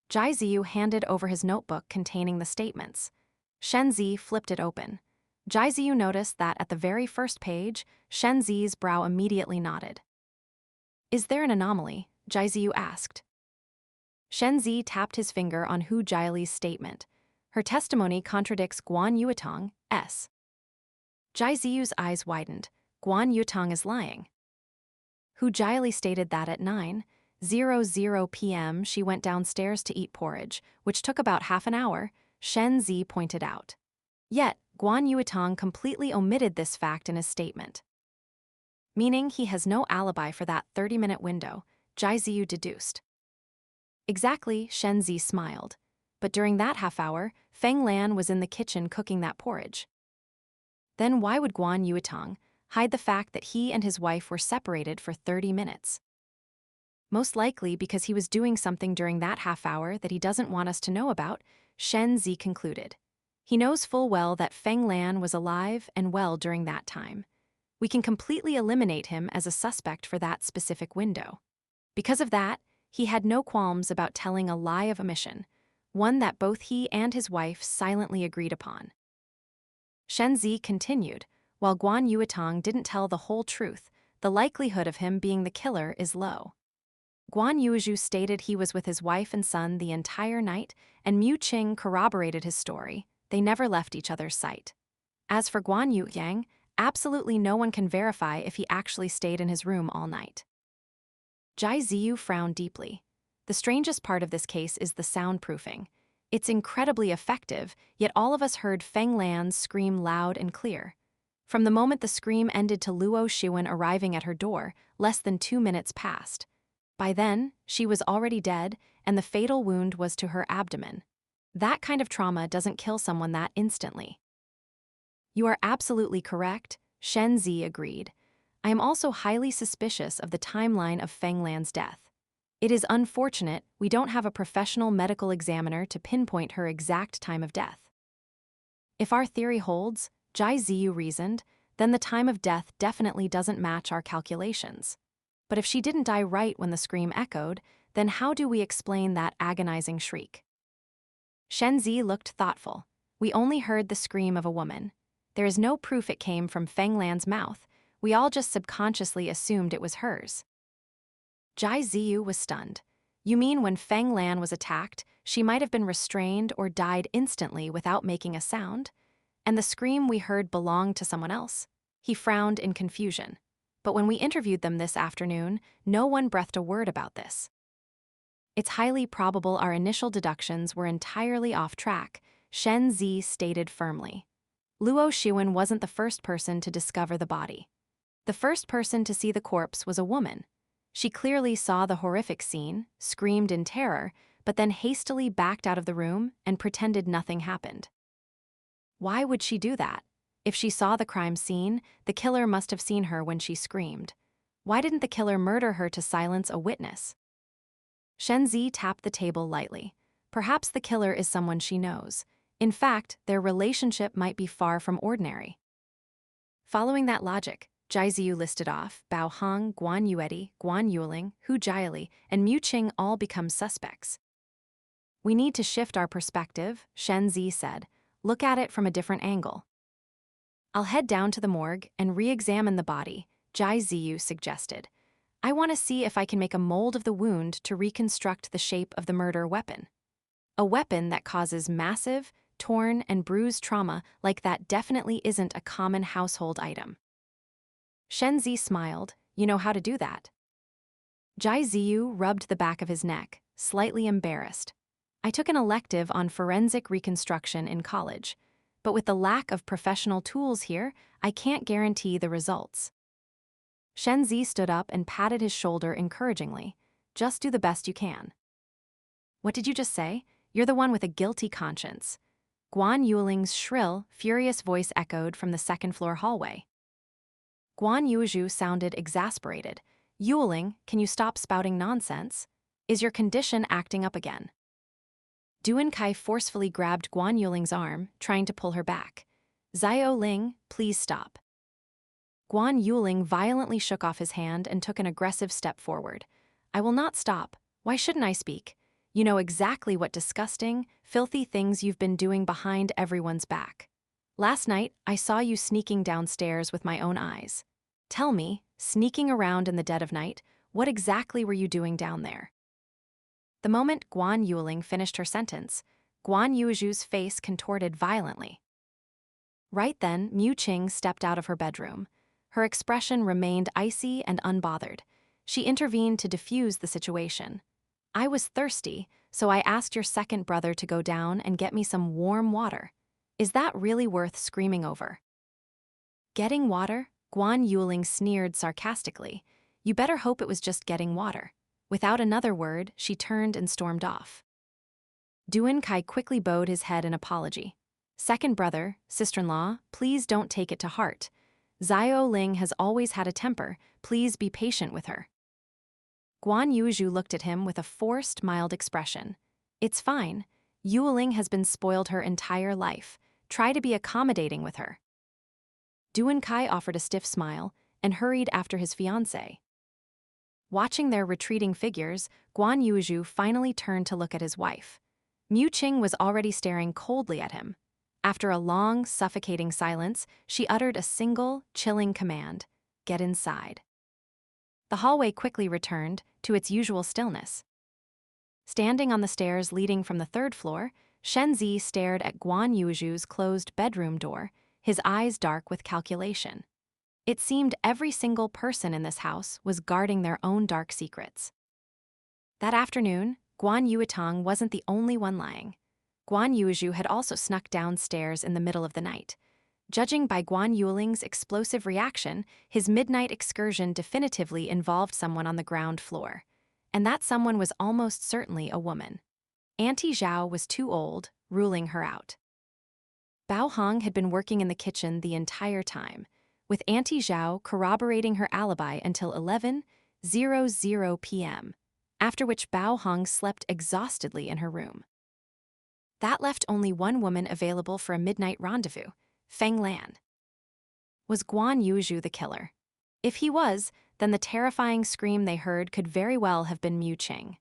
Jai Ziyu handed over his notebook containing the statements. Shen Zi flipped it open. Jai Ziyu noticed that at the very first page, Shen Zi's brow immediately knotted. Is there an anomaly? Jai Ziyu asked. Shen Zi tapped his finger on Hu Jiali's statement. Her testimony contradicts Guan Yuetong's. Jai Ziyu's eyes widened. Guan Yuetong is lying. Hu Jiali stated that at 9:00 p.m. she went downstairs to eat porridge, which took about half an hour, Shen Zi pointed out. Yet, Guan Yuetong completely omitted this fact in his statement. Meaning he has no alibi for that 30-minute window, Jai Ziyu deduced. Exactly, Shen Zi smiled. But during that half hour, Feng Lan was in the kitchen cooking that porridge. Then why would Guan Yuetong hide the fact that he and his wife were separated for 30 minutes? Most likely because he was doing something during that half hour that he doesn't want us to know about, Shen Zi concluded. He knows full well that Feng Lan was alive and well during that time. We can completely eliminate him as a suspect for that specific window. Because of that, he had no qualms about telling a lie of omission, one that both he and his wife silently agreed upon. Shen Zi continued, while Guan Yuetong didn't tell the whole truth, the likelihood of him being the killer is low. Guan Yuezhu stated he was with his wife and son the entire night, and Mu Qing corroborated his story. They never left each other's sight. As for Guan Yueyang, absolutely no one can verify if he actually stayed in his room all night. Jai Ziyu frowned deeply. The strangest part of this case is the soundproofing. It's incredibly effective, yet all of us heard Feng Lan scream loud and clear. From the moment the scream ended to Luo Shiwen arriving at her door, less than 2 minutes passed. By then, she was already dead, and the fatal wound was to her abdomen. That kind of trauma doesn't kill someone that instantly. You are absolutely correct, Shen Zi agreed. I am also highly suspicious of the timeline of Feng Lan's death. It is unfortunate we don't have a professional medical examiner to pinpoint her exact time of death. If our theory holds, Jai Ziyu reasoned, then the time of death definitely doesn't match our calculations. But if she didn't die right when the scream echoed, Then how do we explain that agonizing shriek? Shenzi looked thoughtful. We only heard the scream of a woman. There is no proof it came from Feng Lan's mouth. We all just subconsciously assumed it was hers. Jai Ziyu was stunned. You mean when Feng Lan was attacked, she might have been restrained or died instantly without making a sound? And the scream we heard belonged to someone else? He frowned in confusion. But when we interviewed them this afternoon, no one breathed a word about this. It's highly probable our initial deductions were entirely off track, Shen Zi stated firmly. Luo Xuan wasn't the first person to discover the body. The first person to see the corpse was a woman. She clearly saw the horrific scene, screamed in terror, but then hastily backed out of the room and pretended nothing happened. Why would she do that? If she saw the crime scene, the killer must have seen her when she screamed. Why didn't the killer murder her to silence a witness? Shenzi tapped the table lightly. Perhaps the killer is someone she knows. In fact, their relationship might be far from ordinary. Following that logic, Jai Ziyu listed off Bao Hong, Guan Yuedi, Guan Yuling, Hu Jiali, and Mu Qing all become suspects. We need to shift our perspective, Shen Zi said. Look at it from a different angle. I'll head down to the morgue and re-examine the body, Jai Ziyu suggested. I want to see if I can make a mold of the wound to reconstruct the shape of the murder weapon. A weapon that causes massive, torn, and bruised trauma like that definitely isn't a common household item. Shenzi smiled. You know how to do that. Jai Ziyu rubbed the back of his neck, slightly embarrassed. I took an elective on forensic reconstruction in college, but with the lack of professional tools here, I can't guarantee the results. Shenzi stood up and patted his shoulder encouragingly. Just do the best you can. What did you just say? You're the one with a guilty conscience. Guan Yuling's shrill, furious voice echoed from the second-floor hallway. Guan Yuzhu sounded exasperated. Yuling, can you stop spouting nonsense? Is your condition acting up again? Duan Kai forcefully grabbed Guan Yuling's arm, trying to pull her back. Xiao Ling, please stop. Guan Yuling violently shook off his hand and took an aggressive step forward. I will not stop. Why shouldn't I speak? You know exactly what disgusting, filthy things you've been doing behind everyone's back. Last night, I saw you sneaking downstairs with my own eyes. Tell me, sneaking around in the dead of night, what exactly were you doing down there? The moment Guan Yuling finished her sentence, Guan Yuzhu's face contorted violently. Right then, Mu Qing stepped out of her bedroom. Her expression remained icy and unbothered. She intervened to defuse the situation. I was thirsty, so I asked your second brother to go down and get me some warm water. Is that really worth screaming over? Getting water? Guan Yuling sneered sarcastically. You better hope it was just getting water. Without another word, she turned and stormed off. Duan Kai quickly bowed his head in apology. Second brother, sister-in-law, please don't take it to heart. Xiao Ling has always had a temper. Please be patient with her. Guan Yuzhu looked at him with a forced, mild expression. It's fine. Yuling has been spoiled her entire life. Try to be accommodating with her. Duan Kai offered a stiff smile and hurried after his fiancée. Watching their retreating figures, Guan Yuzhu finally turned to look at his wife. Mu Qing was already staring coldly at him. After a long, suffocating silence, she uttered a single, chilling command: get inside. The hallway quickly returned to its usual stillness. Standing on the stairs leading from the third floor, Shenzi stared at Guan Yuzhu's closed bedroom door, his eyes dark with calculation. It seemed every single person in this house was guarding their own dark secrets. That afternoon, Guan Yuetang wasn't the only one lying. Guan Yuzhu had also snuck downstairs in the middle of the night. Judging by Guan Yuling's explosive reaction, his midnight excursion definitively involved someone on the ground floor. And that someone was almost certainly a woman. Auntie Zhao was too old, ruling her out. Bao Hong had been working in the kitchen the entire time, with Auntie Zhao corroborating her alibi until 11:00 p.m., after which Bao Hong slept exhaustedly in her room. That left only one woman available for a midnight rendezvous, Feng Lan. Was Guan Yuzhu the killer? If he was, then the terrifying scream they heard could very well have been Mu Qing.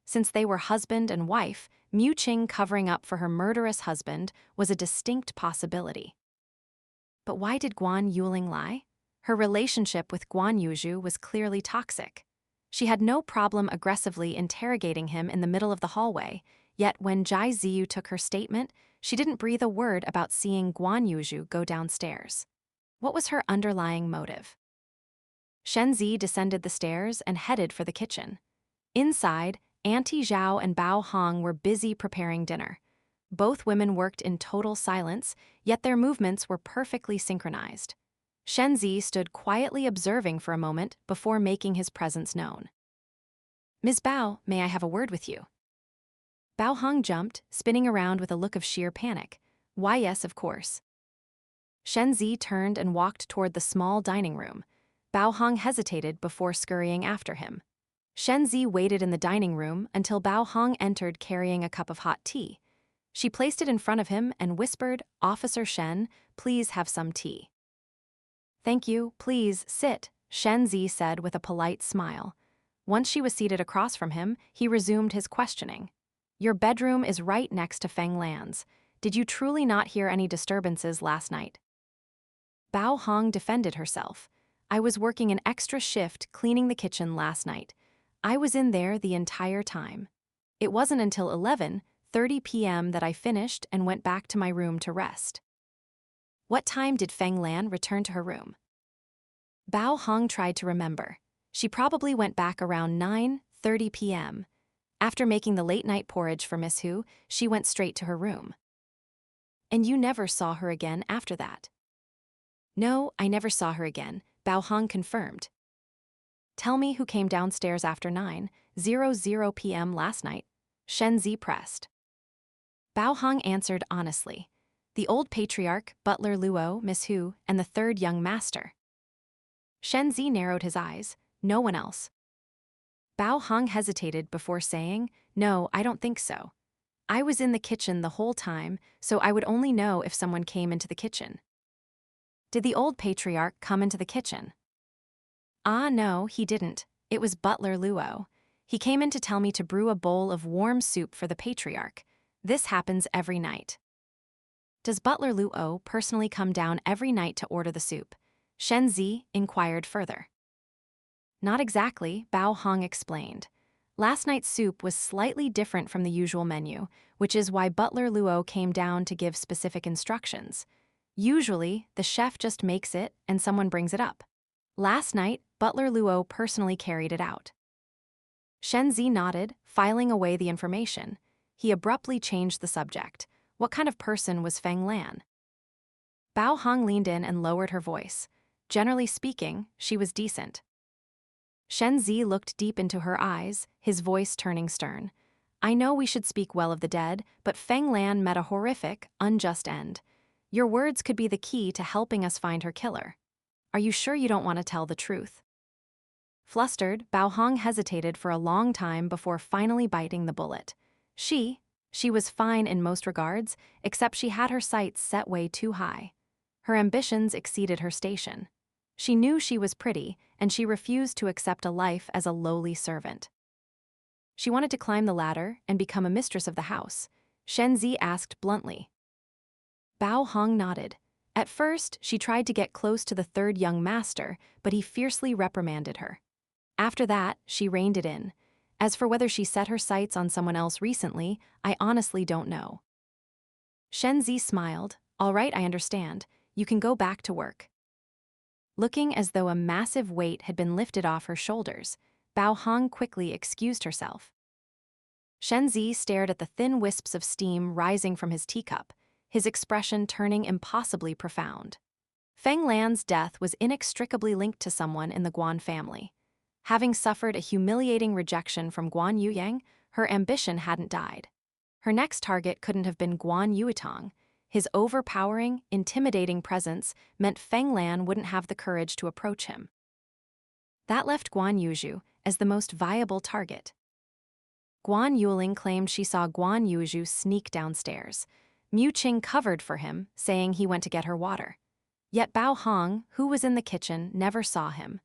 Since they were husband and wife, Mu Qing covering up for her murderous husband was a distinct possibility. But why did Guan Yuling lie? Her relationship with Guan Yuzhu was clearly toxic. She had no problem aggressively interrogating him in the middle of the hallway, yet when Jai Ziyu took her statement, she didn't breathe a word about seeing Guan Yuzhu go downstairs. What was her underlying motive? Shen Zi descended the stairs and headed for the kitchen. Inside, Auntie Zhao and Bao Hong were busy preparing dinner. Both women worked in total silence, yet their movements were perfectly synchronized. Shen Zi stood quietly observing for a moment before making his presence known. "Ms. Bao, may I have a word with you?" Bao Hong jumped, spinning around with a look of sheer panic. "Why, yes, of course." Shen Zi turned and walked toward the small dining room. Bao Hong hesitated before scurrying after him. Shen Zi waited in the dining room until Bao Hong entered carrying a cup of hot tea. She placed it in front of him and whispered, "Officer Shen, please have some tea." "Thank you, please, sit," Shen Zi said with a polite smile. Once she was seated across from him, he resumed his questioning. "Your bedroom is right next to Feng Lan's. Did you truly not hear any disturbances last night?" Bao Hong defended herself. "I was working an extra shift cleaning the kitchen last night. I was in there the entire time. It wasn't until 11:30 p.m. that I finished and went back to my room to rest." "What time did Feng Lan return to her room?" Bao Hong tried to remember. She probably went back around 9:30 p.m. After making the late-night porridge for Miss Hu, she went straight to her room. "And you never saw her again after that?" "No, I never saw her again," Bao Hong confirmed. "Tell me who came downstairs after 9:00 p.m. last night," Shen Zi pressed. Bao Hong answered honestly. "The old patriarch, Butler Luo, Miss Hu, and the third young master." Shen Zi narrowed his eyes. "No one else?" Bao Hong hesitated before saying, "No, I don't think so. I was in the kitchen the whole time, so I would only know if someone came into the kitchen." "Did the old patriarch come into the kitchen?" "Ah, no, he didn't. It was Butler Luo. He came in to tell me to brew a bowl of warm soup for the patriarch. This happens every night." "Does Butler Luo personally come down every night to order the soup?" Shen Zi inquired further. "Not exactly," Bao Hong explained. "Last night's soup was slightly different from the usual menu, which is why Butler Luo came down to give specific instructions. Usually, the chef just makes it and someone brings it up. Last night, Butler Luo personally carried it out." Shen Zi nodded, filing away the information. He abruptly changed the subject. What kind of person was Feng Lan? Bao Hong leaned in and lowered her voice. "Generally speaking, she was decent." Shen Zi looked deep into her eyes, his voice turning stern. "I know we should speak well of the dead, but Feng Lan met a horrific, unjust end. Your words could be the key to helping us find her killer. Are you sure you don't want to tell the truth?" Flustered, Bao Hong hesitated for a long time before finally biting the bullet. She was fine in most regards, except she had her sights set way too high. Her ambitions exceeded her station. She knew she was pretty, and she refused to accept a life as a lowly servant. She wanted to climb the ladder and become a mistress of the house. Shen Zi asked bluntly. Bao Hong nodded. At first, she tried to get close to the third young master, but he fiercely reprimanded her. After that, she reined it in. As for whether she set her sights on someone else recently, I honestly don't know. Shen Zi smiled. "All right, I understand. You can go back to work." Looking as though a massive weight had been lifted off her shoulders, Bao Hong quickly excused herself. Shen Zi stared at the thin wisps of steam rising from his teacup, his expression turning impossibly profound. Feng Lan's death was inextricably linked to someone in the Guan family. Having suffered a humiliating rejection from Guan Yuyang, her ambition hadn't died. Her next target couldn't have been Guan Yuitong. His overpowering, intimidating presence meant Feng Lan wouldn't have the courage to approach him. That left Guan Yuzhu as the most viable target. Guan Yuling claimed she saw Guan Yuzhu sneak downstairs. Mu Qing covered for him, saying he went to get her water. Yet Bao Hong, who was in the kitchen, never saw him.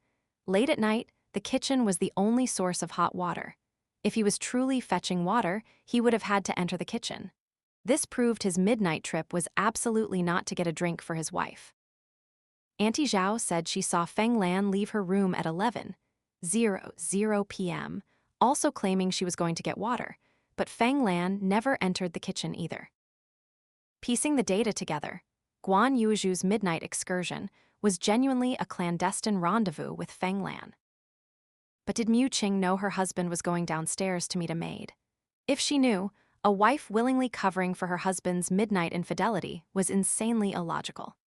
Late at night, the kitchen was the only source of hot water. If he was truly fetching water, he would have had to enter the kitchen. This proved his midnight trip was absolutely not to get a drink for his wife. Auntie Zhao said she saw Feng Lan leave her room at 11:00 p.m., also claiming she was going to get water, but Feng Lan never entered the kitchen either. Piecing the data together, Guan Yuju's midnight excursion was genuinely a clandestine rendezvous with Feng Lan. But did Mu Qing know her husband was going downstairs to meet a maid? If she knew, a wife willingly covering for her husband's midnight infidelity was insanely illogical.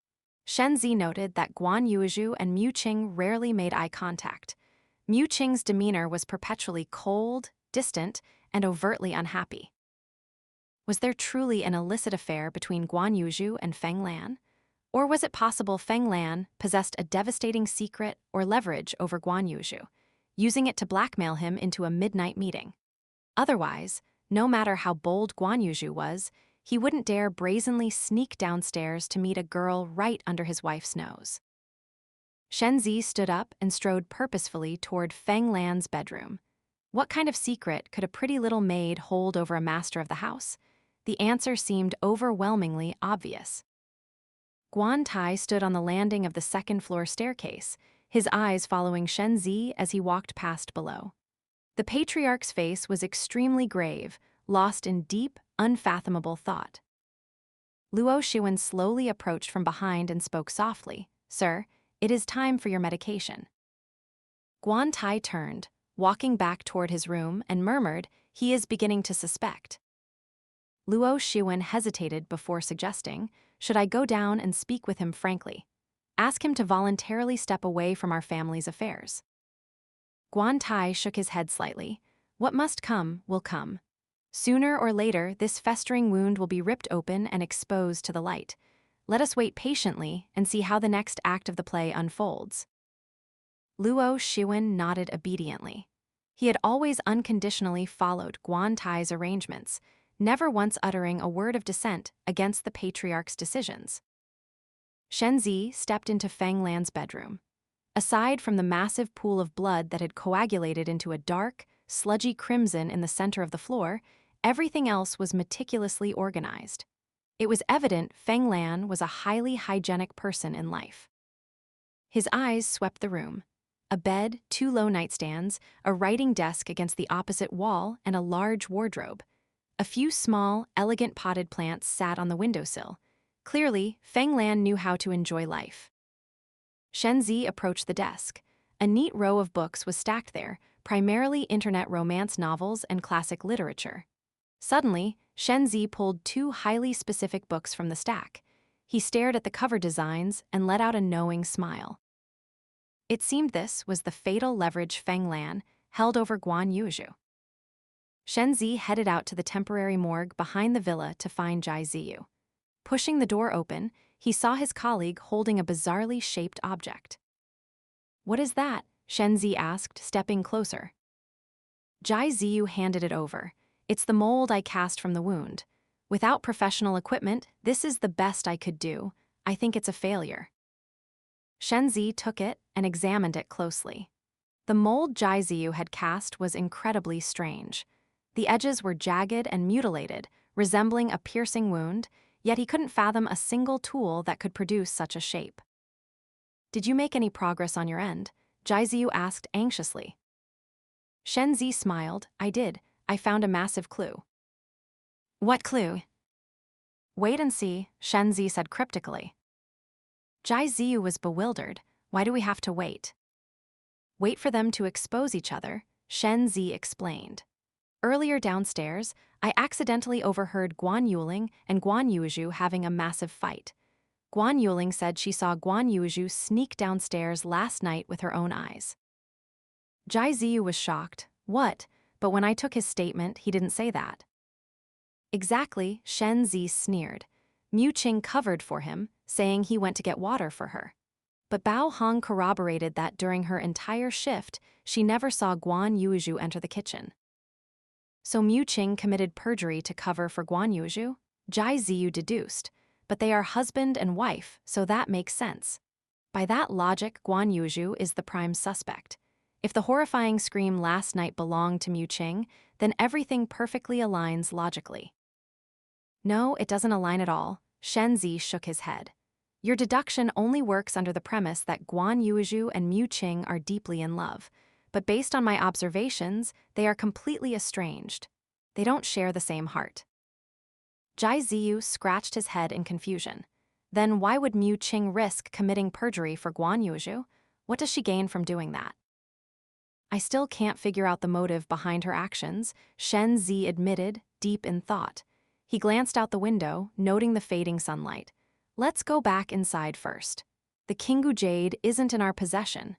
Shen Zi noted that Guan Yuju and Mu Qing rarely made eye contact. Mu Qing's demeanor was perpetually cold, distant, and overtly unhappy. Was there truly an illicit affair between Guan Yuju and Feng Lan? Or was it possible Feng Lan possessed a devastating secret or leverage over Guan Yuju, using it to blackmail him into a midnight meeting? Otherwise, no matter how bold Guan Yuju was, he wouldn't dare brazenly sneak downstairs to meet a girl right under his wife's nose. Shen Zi stood up and strode purposefully toward Feng Lan's bedroom. What kind of secret could a pretty little maid hold over a master of the house? The answer seemed overwhelmingly obvious. Guan Tai stood on the landing of the second-floor staircase, his eyes following Shen Zi as he walked past below. The patriarch's face was extremely grave, lost in deep, unfathomable thought. Luo Shiwen slowly approached from behind and spoke softly, "Sir, it is time for your medication." Guan Tai turned, walking back toward his room, and murmured, "He is beginning to suspect." Luo Shiwen hesitated before suggesting, "Should I go down and speak with him frankly? Ask him to voluntarily step away from our family's affairs?" Guan Tai shook his head slightly. "What must come will come. Sooner or later, this festering wound will be ripped open and exposed to the light. Let us wait patiently and see how the next act of the play unfolds." Luo Shiwen nodded obediently. He had always unconditionally followed Guan Tai's arrangements, never once uttering a word of dissent against the patriarch's decisions. Shen Zi stepped into Feng Lan's bedroom. Aside from the massive pool of blood that had coagulated into a dark, sludgy crimson in the center of the floor, everything else was meticulously organized. It was evident Feng Lan was a highly hygienic person in life. His eyes swept the room. A bed, 2 low nightstands, a writing desk against the opposite wall, and a large wardrobe. A few small, elegant potted plants sat on the windowsill. Clearly, Feng Lan knew how to enjoy life. Shen Zi approached the desk. A neat row of books was stacked there, primarily internet romance novels and classic literature. Suddenly, Shen Zi pulled 2 highly specific books from the stack. He stared at the cover designs and let out a knowing smile. It seemed this was the fatal leverage Feng Lan held over Guan Yuju. Shen Zi headed out to the temporary morgue behind the villa to find Jai Ziyu. Pushing the door open, he saw his colleague holding a bizarrely shaped object. "What is that?" Shen Zi asked, stepping closer. Jai Ziyu handed it over. "It's the mold I cast from the wound. Without professional equipment, this is the best I could do. I think it's a failure." Shen Zi took it and examined it closely. The mold Jai Ziyu had cast was incredibly strange. The edges were jagged and mutilated, resembling a piercing wound, yet he couldn't fathom a single tool that could produce such a shape. "Did you make any progress on your end?" Jai Ziyu asked anxiously. Shen Zi smiled. "I did. I found a massive clue." "What clue?" "Wait and see," Shen Zi said cryptically. Jai Ziyu was bewildered. "Why do we have to wait?" "Wait for them to expose each other," Shen Zi explained. "Earlier downstairs, I accidentally overheard Guan Yuling and Guan Yuju having a massive fight. Guan Yuling said she saw Guan Yuju sneak downstairs last night with her own eyes." Jai Ziyu was shocked. "What? But when I took his statement, he didn't say that." "Exactly," Shen Zi sneered. "Mu Qing covered for him, saying he went to get water for her. But Bao Hong corroborated that during her entire shift, she never saw Guan Yuju enter the kitchen." "So Mu Qing committed perjury to cover for Guan Yuju?" Jai Ziyu deduced. "But they are husband and wife, so that makes sense. By that logic, Guan Yuju is the prime suspect. If the horrifying scream last night belonged to Mu Qing, then everything perfectly aligns logically. No, it doesn't align at all. Shen Zi shook his head. Your deduction only works under the premise that Guan Yuezhu and Mu Qing are deeply in love, but based on my observations, they are completely estranged. They don't share the same heart. Jai Ziyu scratched his head in confusion. Then why would Mu Qing risk committing perjury for Guan Yuezhu? What does she gain from doing that? I still can't figure out the motive behind her actions, Shen Zi admitted, deep in thought. He glanced out the window, noting the fading sunlight. Let's go back inside first. The Kingu Jade isn't in our possession.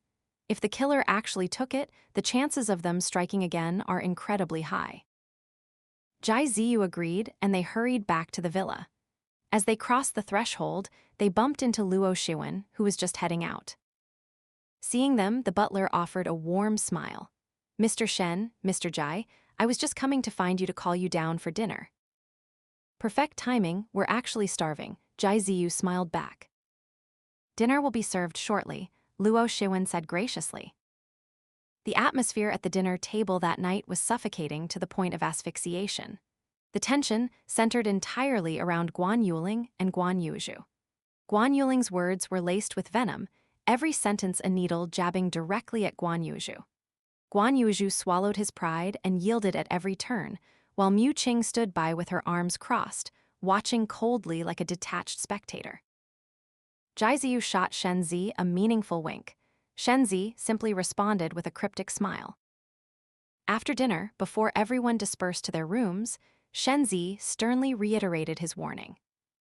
If the killer actually took it, the chances of them striking again are incredibly high. Jai Ziyu agreed, and they hurried back to the villa. As they crossed the threshold, they bumped into Luo Shiwen, who was just heading out. Seeing them, the butler offered a warm smile. Mr. Shen, Mr. Jai, I was just coming to find you to call you down for dinner. Perfect timing, we're actually starving, Jai Ziyu smiled back. Dinner will be served shortly, Luo Shiwen said graciously. The atmosphere at the dinner table that night was suffocating to the point of asphyxiation. The tension centered entirely around Guan Yuling and Guan Yuezhu. Guan Yuling's words were laced with venom, every sentence a needle jabbing directly at Guan Yuezhu. Guan Yuezhu swallowed his pride and yielded at every turn, while Mu Qing stood by with her arms crossed, watching coldly like a detached spectator. Jai Ziyu shot Shen Zi a meaningful wink. Shen Zi simply responded with a cryptic smile. After dinner, before everyone dispersed to their rooms, Shen Zi sternly reiterated his warning.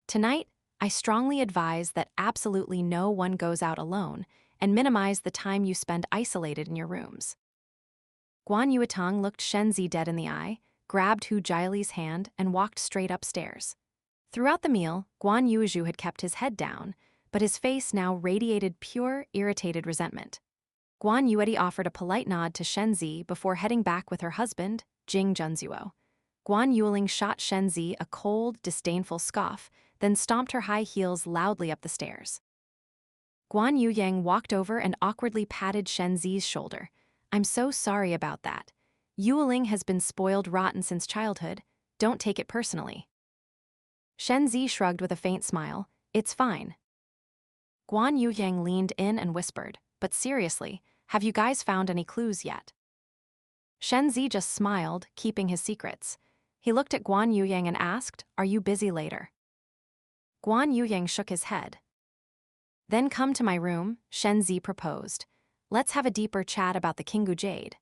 Tonight, I strongly advise that absolutely no one goes out alone and minimize the time you spend isolated in your rooms. Guan Yuetang looked Shen Zi dead in the eye, grabbed Hu Jiali's hand, and walked straight upstairs. Throughout the meal, Guan Yuezhu had kept his head down, but his face now radiated pure, irritated resentment. Guan Yueti offered a polite nod to Shen Zi before heading back with her husband, Jing Junzuo. Guan Yuling shot Shen Zi a cold, disdainful scoff, then stomped her high heels loudly up the stairs. Guan Yuyang walked over and awkwardly patted Shen Zi's shoulder. I'm so sorry about that. Yuling has been spoiled rotten since childhood. Don't take it personally. Shen Zi shrugged with a faint smile. It's fine. Guan Yuyang leaned in and whispered, but seriously, have you guys found any clues yet? Shen Zi just smiled, keeping his secrets. He looked at Guan Yuyang and asked, are you busy later? Guan Yuyang shook his head. Then come to my room, Shen Zi proposed. Let's have a deeper chat about the Kingu Jade.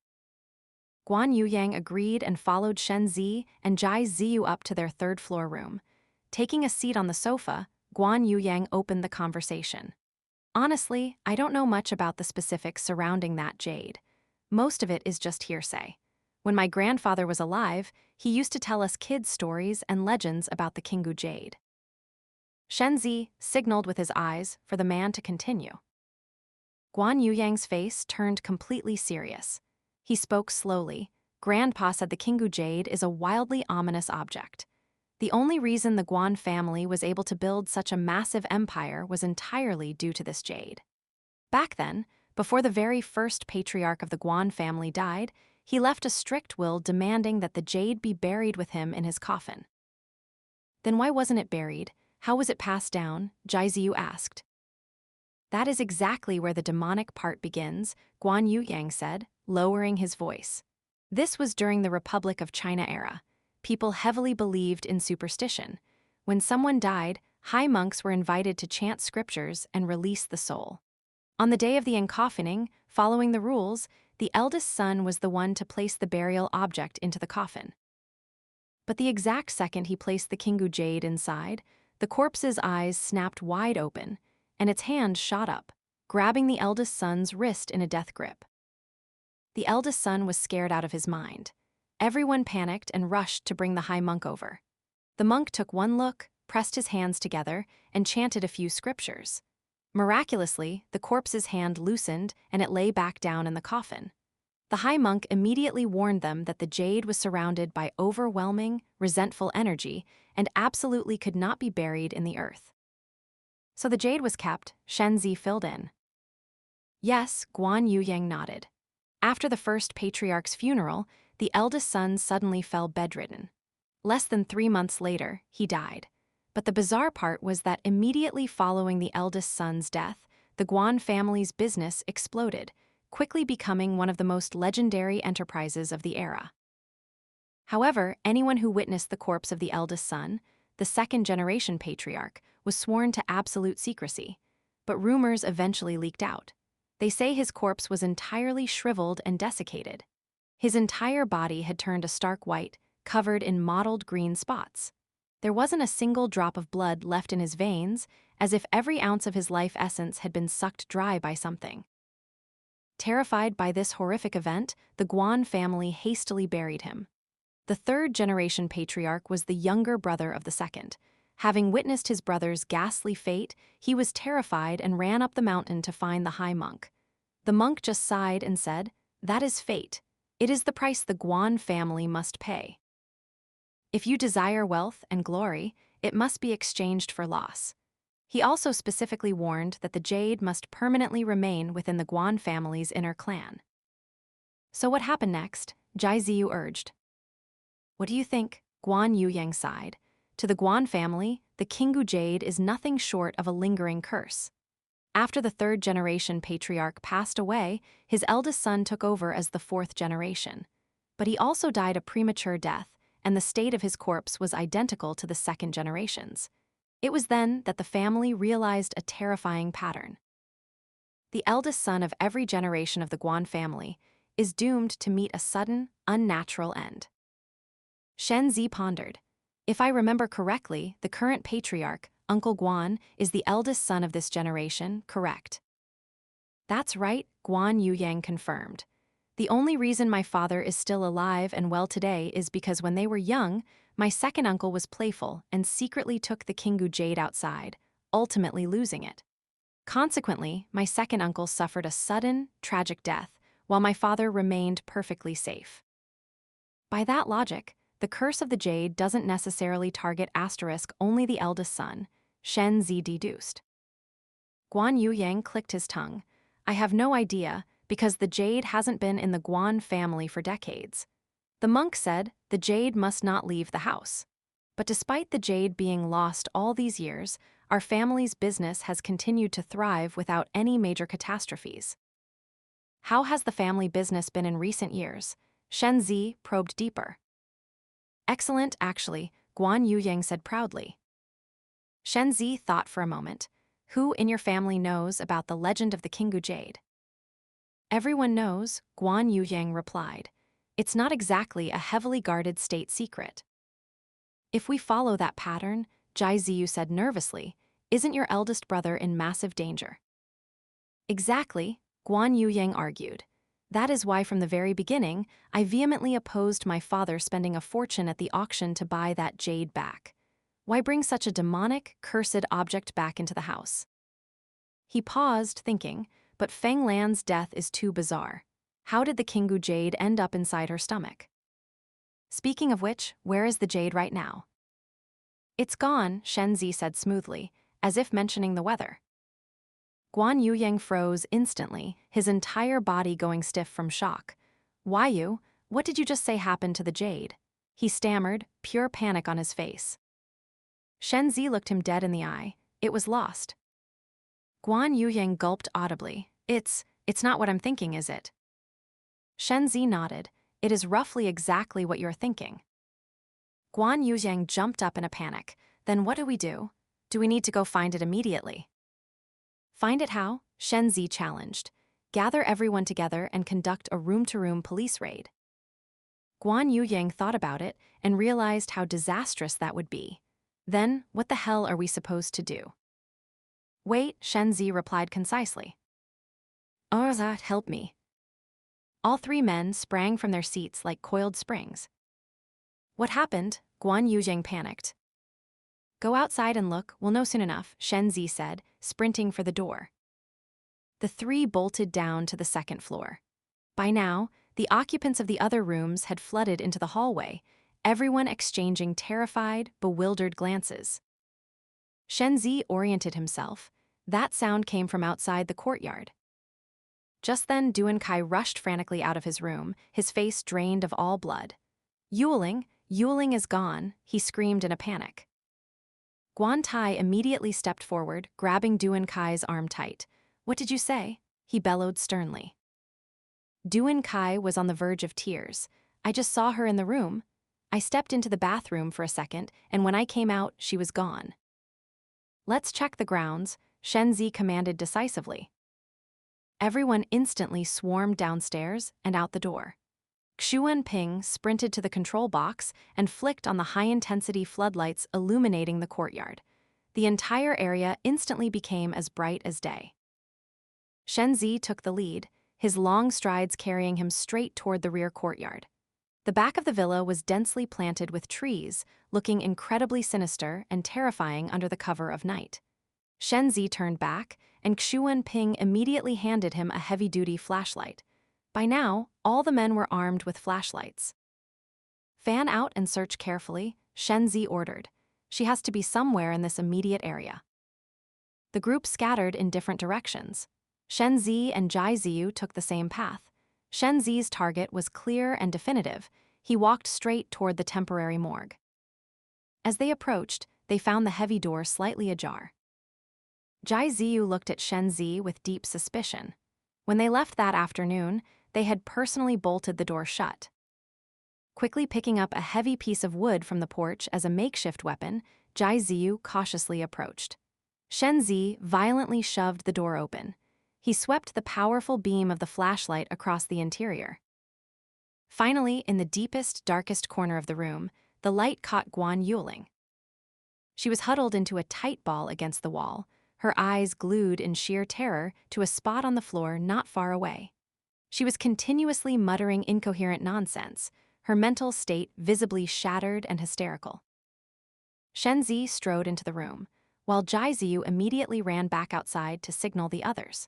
Guan Yuyang agreed and followed Shen Zi and Jai Ziyu up to their third-floor room. Taking a seat on the sofa, Guan Yuyang opened the conversation. Honestly, I don't know much about the specifics surrounding that jade. Most of it is just hearsay. When my grandfather was alive, he used to tell us kids' stories and legends about the Kingu Jade. Shen Zi signaled with his eyes for the man to continue. Guan Yuyang's face turned completely serious. He spoke slowly. Grandpa said the Kingu Jade is a wildly ominous object. The only reason the Guan family was able to build such a massive empire was entirely due to this jade. Back then, before the very first patriarch of the Guan family died, he left a strict will demanding that the jade be buried with him in his coffin. Then why wasn't it buried? How was it passed down? Jai Ziyu asked. That is exactly where the demonic part begins, Guan Yuyang said, lowering his voice. This was during the Republic of China era. People heavily believed in superstition. When someone died, high monks were invited to chant scriptures and release the soul. On the day of the uncoffining, following the rules, the eldest son was the one to place the burial object into the coffin. But the exact second he placed the Kingu Jade inside, the corpse's eyes snapped wide open, and its hand shot up, grabbing the eldest son's wrist in a death grip. The eldest son was scared out of his mind. Everyone panicked and rushed to bring the high monk over. The monk took one look, pressed his hands together, and chanted a few scriptures. Miraculously, the corpse's hand loosened and it lay back down in the coffin. The high monk immediately warned them that the jade was surrounded by overwhelming, resentful energy and absolutely could not be buried in the earth. So the jade was kept, Shen Zi filled in. Yes, Guan Yuyang nodded. After the first patriarch's funeral, the eldest son suddenly fell bedridden. Less than 3 months later, he died. But the bizarre part was that immediately following the eldest son's death, the Guan family's business exploded, quickly becoming one of the most legendary enterprises of the era. However, anyone who witnessed the corpse of the eldest son, the second-generation patriarch, was sworn to absolute secrecy. But rumors eventually leaked out. They say his corpse was entirely shriveled and desiccated. His entire body had turned a stark white, covered in mottled green spots. There wasn't a single drop of blood left in his veins, as if every ounce of his life essence had been sucked dry by something. Terrified by this horrific event, the Guan family hastily buried him. The third-generation patriarch was the younger brother of the second. Having witnessed his brother's ghastly fate, he was terrified and ran up the mountain to find the high monk. The monk just sighed and said, "That is fate. It is the price the Guan family must pay. If you desire wealth and glory, it must be exchanged for loss." He also specifically warned that the jade must permanently remain within the Guan family's inner clan. So what happened next? Jai Ziyu urged. What do you think? Guan Yuyang sighed. To the Guan family, the Kingu jade is nothing short of a lingering curse. After the third-generation patriarch passed away, his eldest son took over as the fourth generation. But he also died a premature death, and the state of his corpse was identical to the second generation's. It was then that the family realized a terrifying pattern. The eldest son of every generation of the Guan family is doomed to meet a sudden, unnatural end. Shen Zi pondered. If I remember correctly, the current patriarch, Uncle Guan, is the eldest son of this generation, correct? That's right, Guan Yuyang confirmed. The only reason my father is still alive and well today is because when they were young, my second uncle was playful and secretly took the Kingu jade outside, ultimately losing it. Consequently, my second uncle suffered a sudden, tragic death, while my father remained perfectly safe. By that logic, the curse of the jade doesn't necessarily target only the eldest son, Shen Zi deduced. Guan Yuyang clicked his tongue. I have no idea, because the jade hasn't been in the Guan family for decades. The monk said the jade must not leave the house. But despite the jade being lost all these years, our family's business has continued to thrive without any major catastrophes. How has the family business been in recent years? Shen Zi probed deeper. Excellent, actually, Guan Yuyang said proudly. Shen Zi thought for a moment. Who in your family knows about the legend of the Kingu jade? Everyone knows, Guan Yuyang replied. It's not exactly a heavily guarded state secret. If we follow that pattern, Jai Ziyu said nervously, isn't your eldest brother in massive danger? Exactly, Guan Yuyang argued. That is why from the very beginning, I vehemently opposed my father spending a fortune at the auction to buy that jade back. Why bring such a demonic, cursed object back into the house? He paused, thinking, but Feng Lan's death is too bizarre. How did the Kingu jade end up inside her stomach? Speaking of which, where is the jade right now? It's gone, Shen Zi said smoothly, as if mentioning the weather. Guan Yuyang froze instantly, his entire body going stiff from shock. Yu, what did you just say happened to the jade? He stammered, pure panic on his face. Shen Zi looked him dead in the eye. It was lost. Guan Yuyang gulped audibly. It's not what I'm thinking, is it? Shen Zi nodded. It is roughly exactly what you're thinking. Guan Yuyang jumped up in a panic. Then what do we do? Do we need to go find it immediately? Find it how? Shen Zi challenged. Gather everyone together and conduct a room-to-room police raid. Guan Yuyang thought about it and realized how disastrous that would be. Then, what the hell are we supposed to do? Wait, Shen Zi replied concisely. That help me. All three men sprang from their seats like coiled springs. What happened? Guan Yuyang panicked. Go outside and look, we'll know soon enough, Shen Zi said, sprinting for the door. The three bolted down to the second floor. By now, the occupants of the other rooms had flooded into the hallway, everyone exchanging terrified, bewildered glances. Shen Zi oriented himself. That sound came from outside the courtyard. Just then, Kai rushed frantically out of his room, his face drained of all blood. Yuling is gone, he screamed in a panic. Tai immediately stepped forward, grabbing Kai's arm tight. What did you say? He bellowed sternly. Kai was on the verge of tears. I just saw her in the room. I stepped into the bathroom for a second, and when I came out, she was gone. Let's check the grounds, Shenzi commanded decisively. Everyone instantly swarmed downstairs and out the door. Xuan Ping sprinted to the control box and flicked on the high-intensity floodlights illuminating the courtyard. The entire area instantly became as bright as day. Shenzi took the lead, his long strides carrying him straight toward the rear courtyard. The back of the villa was densely planted with trees, looking incredibly sinister and terrifying under the cover of night. Shenzi turned back, and Xuan Ping immediately handed him a heavy-duty flashlight. By now, all the men were armed with flashlights. Fan out and search carefully, Shenzi ordered. She has to be somewhere in this immediate area. The group scattered in different directions. Shenzi and Jai Ziyu took the same path. Shenzi's target was clear and definitive. He walked straight toward the temporary morgue. As they approached, they found the heavy door slightly ajar. Jai Ziyu looked at Shenzi with deep suspicion. When they left that afternoon, they had personally bolted the door shut. Quickly picking up a heavy piece of wood from the porch as a makeshift weapon, Jai Ziyu cautiously approached. Shenzi violently shoved the door open. He swept the powerful beam of the flashlight across the interior. Finally, in the deepest, darkest corner of the room, the light caught Guan Yuling. She was huddled into a tight ball against the wall, her eyes glued in sheer terror to a spot on the floor not far away. She was continuously muttering incoherent nonsense, her mental state visibly shattered and hysterical. Shenzi strode into the room, while Jai Ziyu immediately ran back outside to signal the others.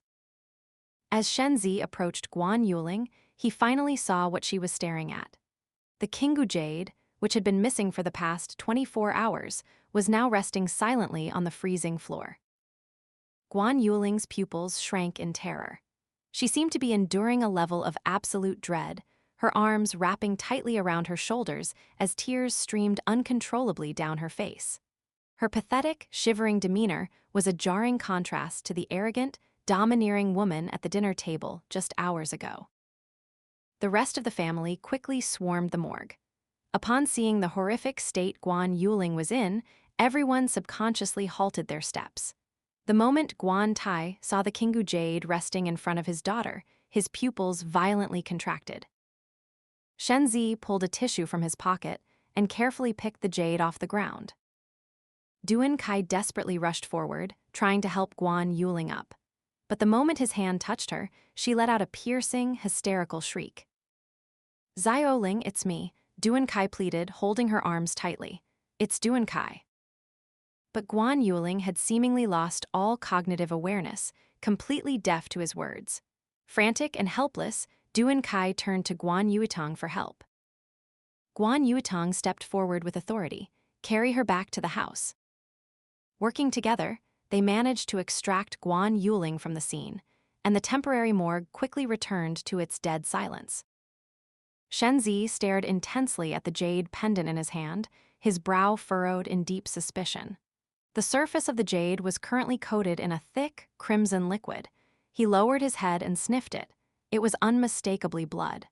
As Shenzi approached Guan Yuling, he finally saw what she was staring at. The Kingu jade, which had been missing for the past 24 hours, was now resting silently on the freezing floor. Guan Yuling's pupils shrank in terror. She seemed to be enduring a level of absolute dread, her arms wrapping tightly around her shoulders as tears streamed uncontrollably down her face. Her pathetic, shivering demeanor was a jarring contrast to the arrogant, domineering woman at the dinner table just hours ago. The rest of the family quickly swarmed the morgue. Upon seeing the horrific state Guan Yuling was in, everyone subconsciously halted their steps. The moment Guan Tai saw the Kingu jade resting in front of his daughter, his pupils violently contracted. Shenzi pulled a tissue from his pocket and carefully picked the jade off the ground. Kai desperately rushed forward, trying to help Guan Yuling up. But the moment his hand touched her, she let out a piercing, hysterical shriek. Xiaoling, it's me, Kai pleaded, holding her arms tightly. It's Kai. But Guan Yuling had seemingly lost all cognitive awareness, completely deaf to his words. Frantic and helpless, Kai turned to Guan Yuitong for help. Guan Yuitong stepped forward with authority. Carry her back to the house. Working together, they managed to extract Guan Yuling from the scene, and the temporary morgue quickly returned to its dead silence. Shenzi stared intensely at the jade pendant in his hand, his brow furrowed in deep suspicion. The surface of the jade was currently coated in a thick, crimson liquid. He lowered his head and sniffed it. It was unmistakably blood.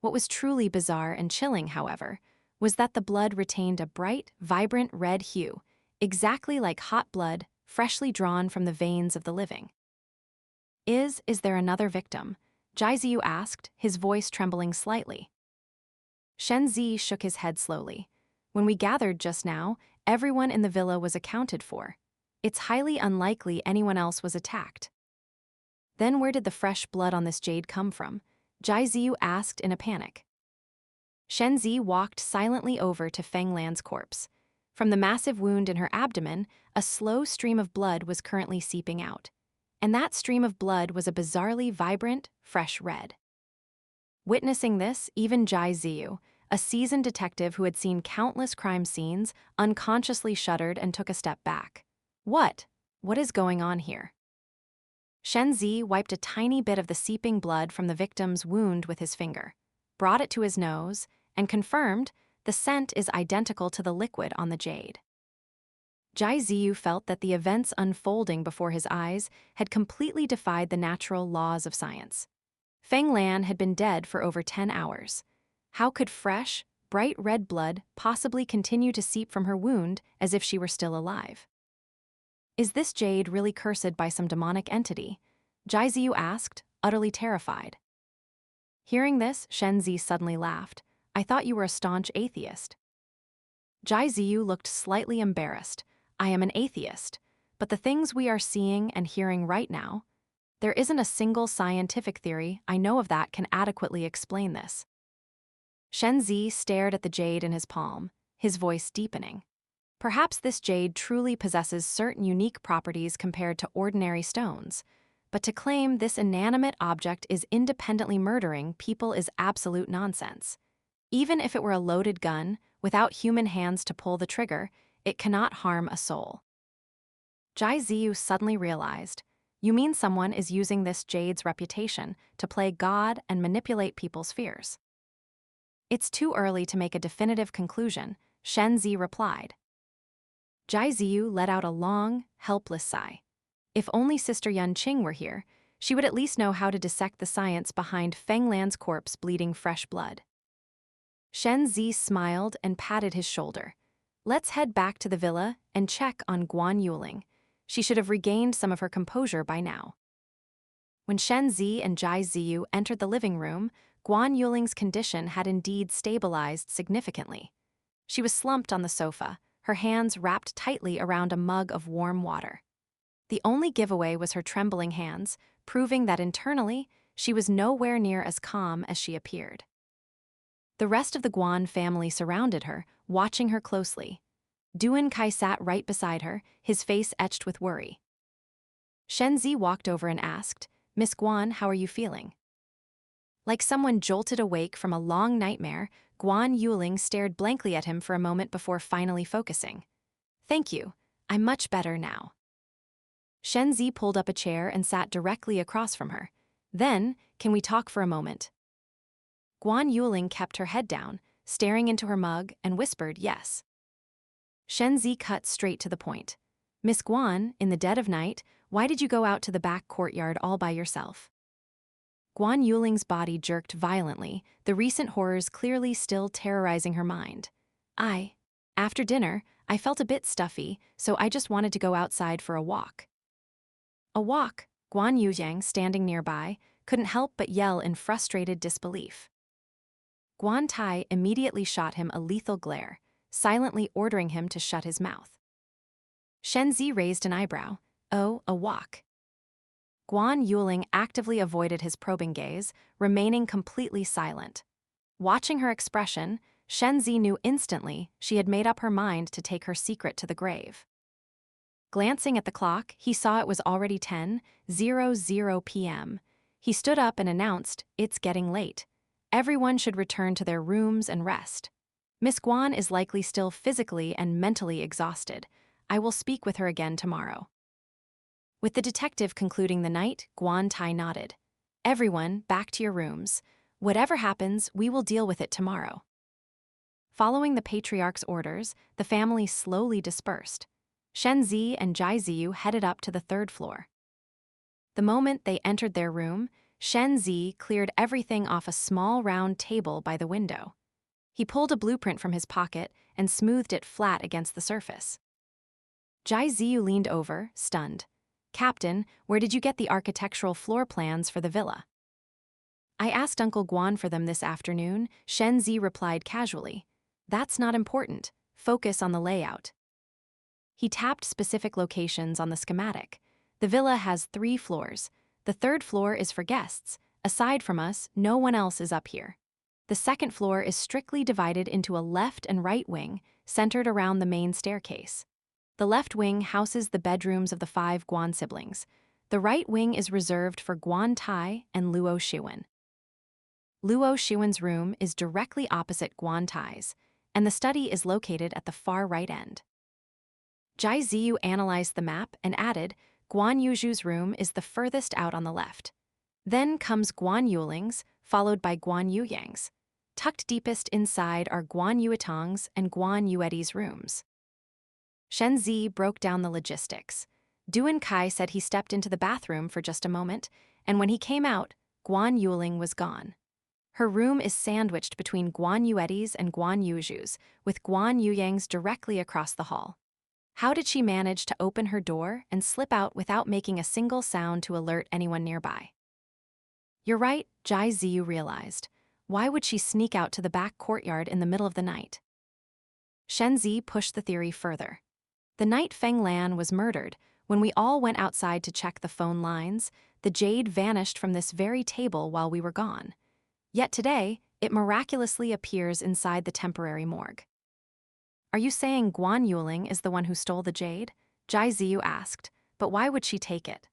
What was truly bizarre and chilling, however, was that the blood retained a bright, vibrant red hue, exactly like hot blood, freshly drawn from the veins of the living. Is there another victim? Jai Ziyu asked, his voice trembling slightly. Shenzi shook his head slowly. When we gathered just now, everyone in the villa was accounted for. It's highly unlikely anyone else was attacked. Then where did the fresh blood on this jade come from? Jai Ziyu asked in a panic. Shenzi walked silently over to Feng Lan's corpse. From the massive wound in her abdomen, a slow stream of blood was currently seeping out. And that stream of blood was a bizarrely vibrant, fresh red. Witnessing this, even Jai Ziyu, a seasoned detective who had seen countless crime scenes, unconsciously shuddered and took a step back. What is going on here? Shenzi wiped a tiny bit of the seeping blood from the victim's wound with his finger, brought it to his nose, and confirmed the scent is identical to the liquid on the jade. Jai Ziyu felt that the events unfolding before his eyes had completely defied the natural laws of science. Feng Lan had been dead for over 10 hours. How could fresh, bright red blood possibly continue to seep from her wound as if she were still alive? Is this jade really cursed by some demonic entity? Jai Ziyu asked, utterly terrified. Hearing this, Shenzi suddenly laughed. I thought you were a staunch atheist. Jai Ziyu looked slightly embarrassed. I am an atheist, but the things we are seeing and hearing right now, there isn't a single scientific theory I know of that can adequately explain this. Shenzi stared at the jade in his palm, his voice deepening. Perhaps this jade truly possesses certain unique properties compared to ordinary stones, but to claim this inanimate object is independently murdering people is absolute nonsense. Even if it were a loaded gun, without human hands to pull the trigger, it cannot harm a soul. Jai Ziyu suddenly realized, you mean someone is using this jade's reputation to play God and manipulate people's fears? It's too early to make a definitive conclusion, Shenzi replied. Jai Ziyu let out a long, helpless sigh. If only Sister Yun Qing were here, she would at least know how to dissect the science behind Feng Lan's corpse bleeding fresh blood. Shenzi smiled and patted his shoulder. Let's head back to the villa and check on Guan Yuling. She should have regained some of her composure by now. When Shenzi and Jai Ziyu entered the living room, Guan Yuling's condition had indeed stabilized significantly. She was slumped on the sofa, her hands wrapped tightly around a mug of warm water. The only giveaway was her trembling hands, proving that internally, she was nowhere near as calm as she appeared. The rest of the Guan family surrounded her, watching her closely. Duan Kai sat right beside her, his face etched with worry. Shenzi walked over and asked, Miss Guan, how are you feeling? Like someone jolted awake from a long nightmare, Guan Yuling stared blankly at him for a moment before finally focusing. Thank you, I'm much better now. Shenzi pulled up a chair and sat directly across from her. Then, can we talk for a moment? Guan Yuling kept her head down, staring into her mug, and whispered yes. Shenzi cut straight to the point. Miss Guan, in the dead of night, why did you go out to the back courtyard all by yourself? Guan Yuling's body jerked violently, the recent horrors clearly still terrorizing her mind. After dinner, I felt a bit stuffy, so I just wanted to go outside for a walk. A walk, Guan Yuyang, standing nearby, couldn't help but yell in frustrated disbelief. Guan Tai immediately shot him a lethal glare, silently ordering him to shut his mouth. Shenzi raised an eyebrow. Oh, a walk. Guan Yuling actively avoided his probing gaze, remaining completely silent. Watching her expression, Shenzi knew instantly she had made up her mind to take her secret to the grave. Glancing at the clock, he saw it was already 10:00 p.m. He stood up and announced, it's getting late. Everyone should return to their rooms and rest. Miss Guan is likely still physically and mentally exhausted. I will speak with her again tomorrow. With the detective concluding the night, Guan Tai nodded. Everyone, back to your rooms. Whatever happens, we will deal with it tomorrow. Following the patriarch's orders, the family slowly dispersed. Shenzi and Jai Ziyu headed up to the 3rd floor. The moment they entered their room, Shenzi cleared everything off a small round table by the window. He pulled a blueprint from his pocket and smoothed it flat against the surface. Jai Ziyu leaned over, stunned. Captain, where did you get the architectural floor plans for the villa? I asked Uncle Guan for them this afternoon, Shenzi replied casually. That's not important. Focus on the layout. He tapped specific locations on the schematic. The villa has 3 floors. The 3rd floor is for guests. Aside from us, no one else is up here. The 2nd floor is strictly divided into a left and right wing, centered around the main staircase. The left wing houses the bedrooms of the 5 Guan siblings. The right wing is reserved for Guan Tai and Luo Shiwen. Luo Shiwen's room is directly opposite Guan Tai's, and the study is located at the far right end. Jai Ziyu analyzed the map and added, Guan Yuju's room is the furthest out on the left. Then comes Guan Yuling's, followed by Guan Yuyang's. Tucked deepest inside are Guan Yuetang's and Guan Yueti's rooms. Shen Zi broke down the logistics. Duan Kai said he stepped into the bathroom for just a moment, and when he came out, Guan Yuling was gone. Her room is sandwiched between Guan Yueti's and Guan Yuju's, with Guan Yuyang's directly across the hall. How did she manage to open her door and slip out without making a single sound to alert anyone nearby? You're right, Jai Ziyu realized. Why would she sneak out to the back courtyard in the middle of the night? Shen Zi pushed the theory further. The night Feng Lan was murdered, when we all went outside to check the phone lines, the jade vanished from this very table while we were gone. Yet today, it miraculously appears inside the temporary morgue. Are you saying Guan Yuling is the one who stole the jade? Jai Ziyu asked, but why would she take it?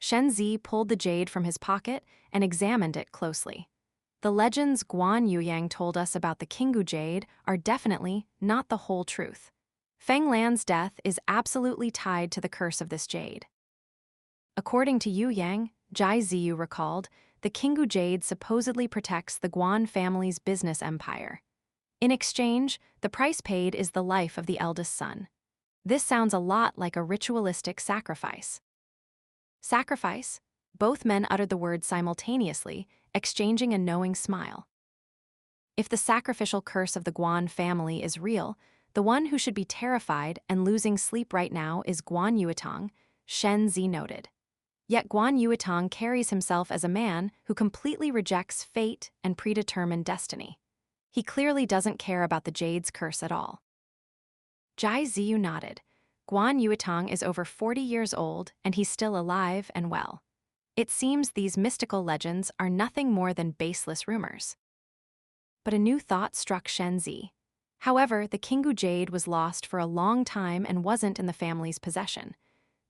Shen Zi pulled the jade from his pocket and examined it closely. The legends Guan Yuyang told us about the Kingu jade are definitely not the whole truth. Feng Lan's death is absolutely tied to the curse of this jade. According to Yuyang, Jai Ziyu recalled, the Kingu jade supposedly protects the Guan family's business empire. In exchange, the price paid is the life of the eldest son. This sounds a lot like a ritualistic sacrifice. Sacrifice? Both men uttered the word simultaneously, exchanging a knowing smile. If the sacrificial curse of the Guan family is real, the one who should be terrified and losing sleep right now is Guan Yuetang, Shen Zi noted. Yet Guan Yuetang carries himself as a man who completely rejects fate and predetermined destiny. He clearly doesn't care about the jade's curse at all. Jai Ziyu nodded. Guan Yuetang is over 40 years old and he's still alive and well. It seems these mystical legends are nothing more than baseless rumors. But a new thought struck Shen Zi. However, the Kingu jade was lost for a long time and wasn't in the family's possession.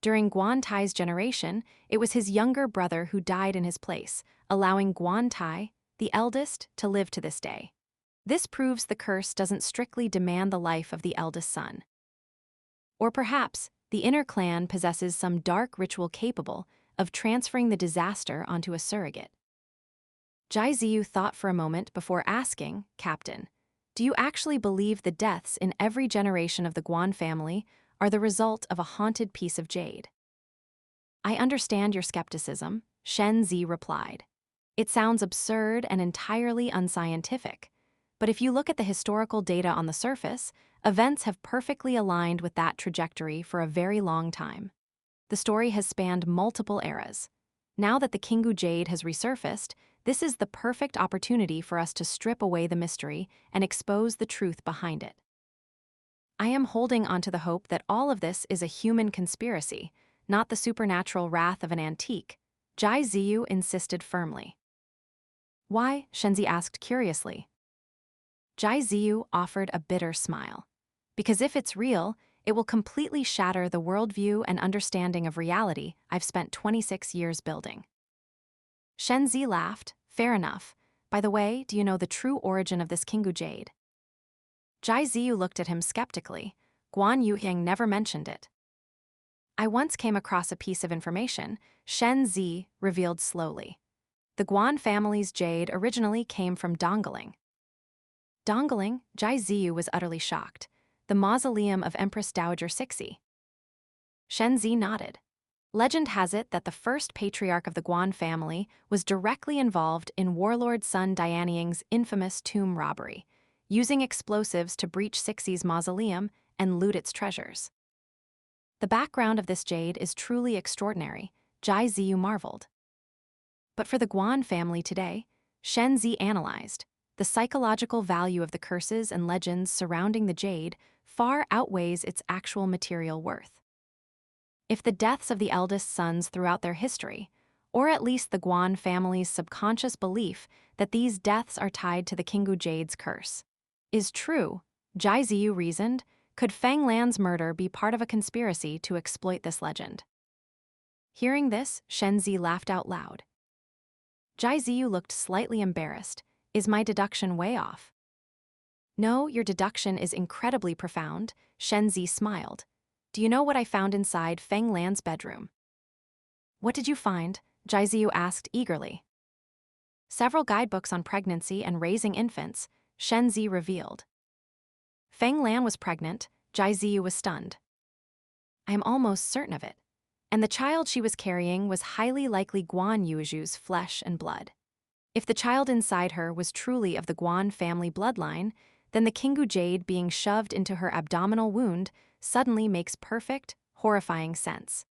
During Guan Tai's generation, it was his younger brother who died in his place, allowing Guan Tai, the eldest, to live to this day. This proves the curse doesn't strictly demand the life of the eldest son. Or perhaps, the inner clan possesses some dark ritual capable of transferring the disaster onto a surrogate. Jai Ziyu thought for a moment before asking, Captain, do you actually believe the deaths in every generation of the Guan family are the result of a haunted piece of jade? I understand your skepticism, Shen Zi replied. It sounds absurd and entirely unscientific. But if you look at the historical data on the surface, events have perfectly aligned with that trajectory for a very long time. The story has spanned multiple eras. Now that the Kingu jade has resurfaced, this is the perfect opportunity for us to strip away the mystery and expose the truth behind it. I am holding onto the hope that all of this is a human conspiracy, not the supernatural wrath of an antique, Jai Ziyu insisted firmly. Why? Shenzi asked curiously. Jai Ziyu offered a bitter smile. Because if it's real, it will completely shatter the worldview and understanding of reality I've spent 26 years building. Shen Zi laughed. Fair enough. By the way, do you know the true origin of this Kingu jade? Jai Ziyu looked at him skeptically. Guan Yuhyang never mentioned it. I once came across a piece of information, Shen Zi revealed slowly. The Guan family's jade originally came from Dongling. Dongling? Jai Ziyu was utterly shocked. The mausoleum of Empress Dowager Cixi. Shen Zi nodded. Legend has it that the first patriarch of the Guan family was directly involved in warlord Sun Dianying's infamous tomb robbery, using explosives to breach Cixi's mausoleum and loot its treasures. The background of this jade is truly extraordinary, Jai Ziyu marveled. But for the Guan family today, Shen Zi analyzed, the psychological value of the curses and legends surrounding the jade far outweighs its actual material worth. If the deaths of the eldest sons throughout their history, or at least the Guan family's subconscious belief that these deaths are tied to the Kingu jade's curse, is true, Jai Ziyu reasoned, could Feng Lan's murder be part of a conspiracy to exploit this legend? Hearing this, Shen Zi laughed out loud. Jai Ziyu looked slightly embarrassed. Is my deduction way off? No, your deduction is incredibly profound, Shen Zi smiled. Do you know what I found inside Feng Lan's bedroom? What did you find? Jiziyu asked eagerly. Several guidebooks on pregnancy and raising infants, Shenzi revealed. Feng Lan was pregnant, Jiziyu was stunned. I am almost certain of it. And the child she was carrying was highly likely Guan Yuju's flesh and blood. If the child inside her was truly of the Guan family bloodline, then the Kingu jade being shoved into her abdominal wound suddenly makes perfect, horrifying sense.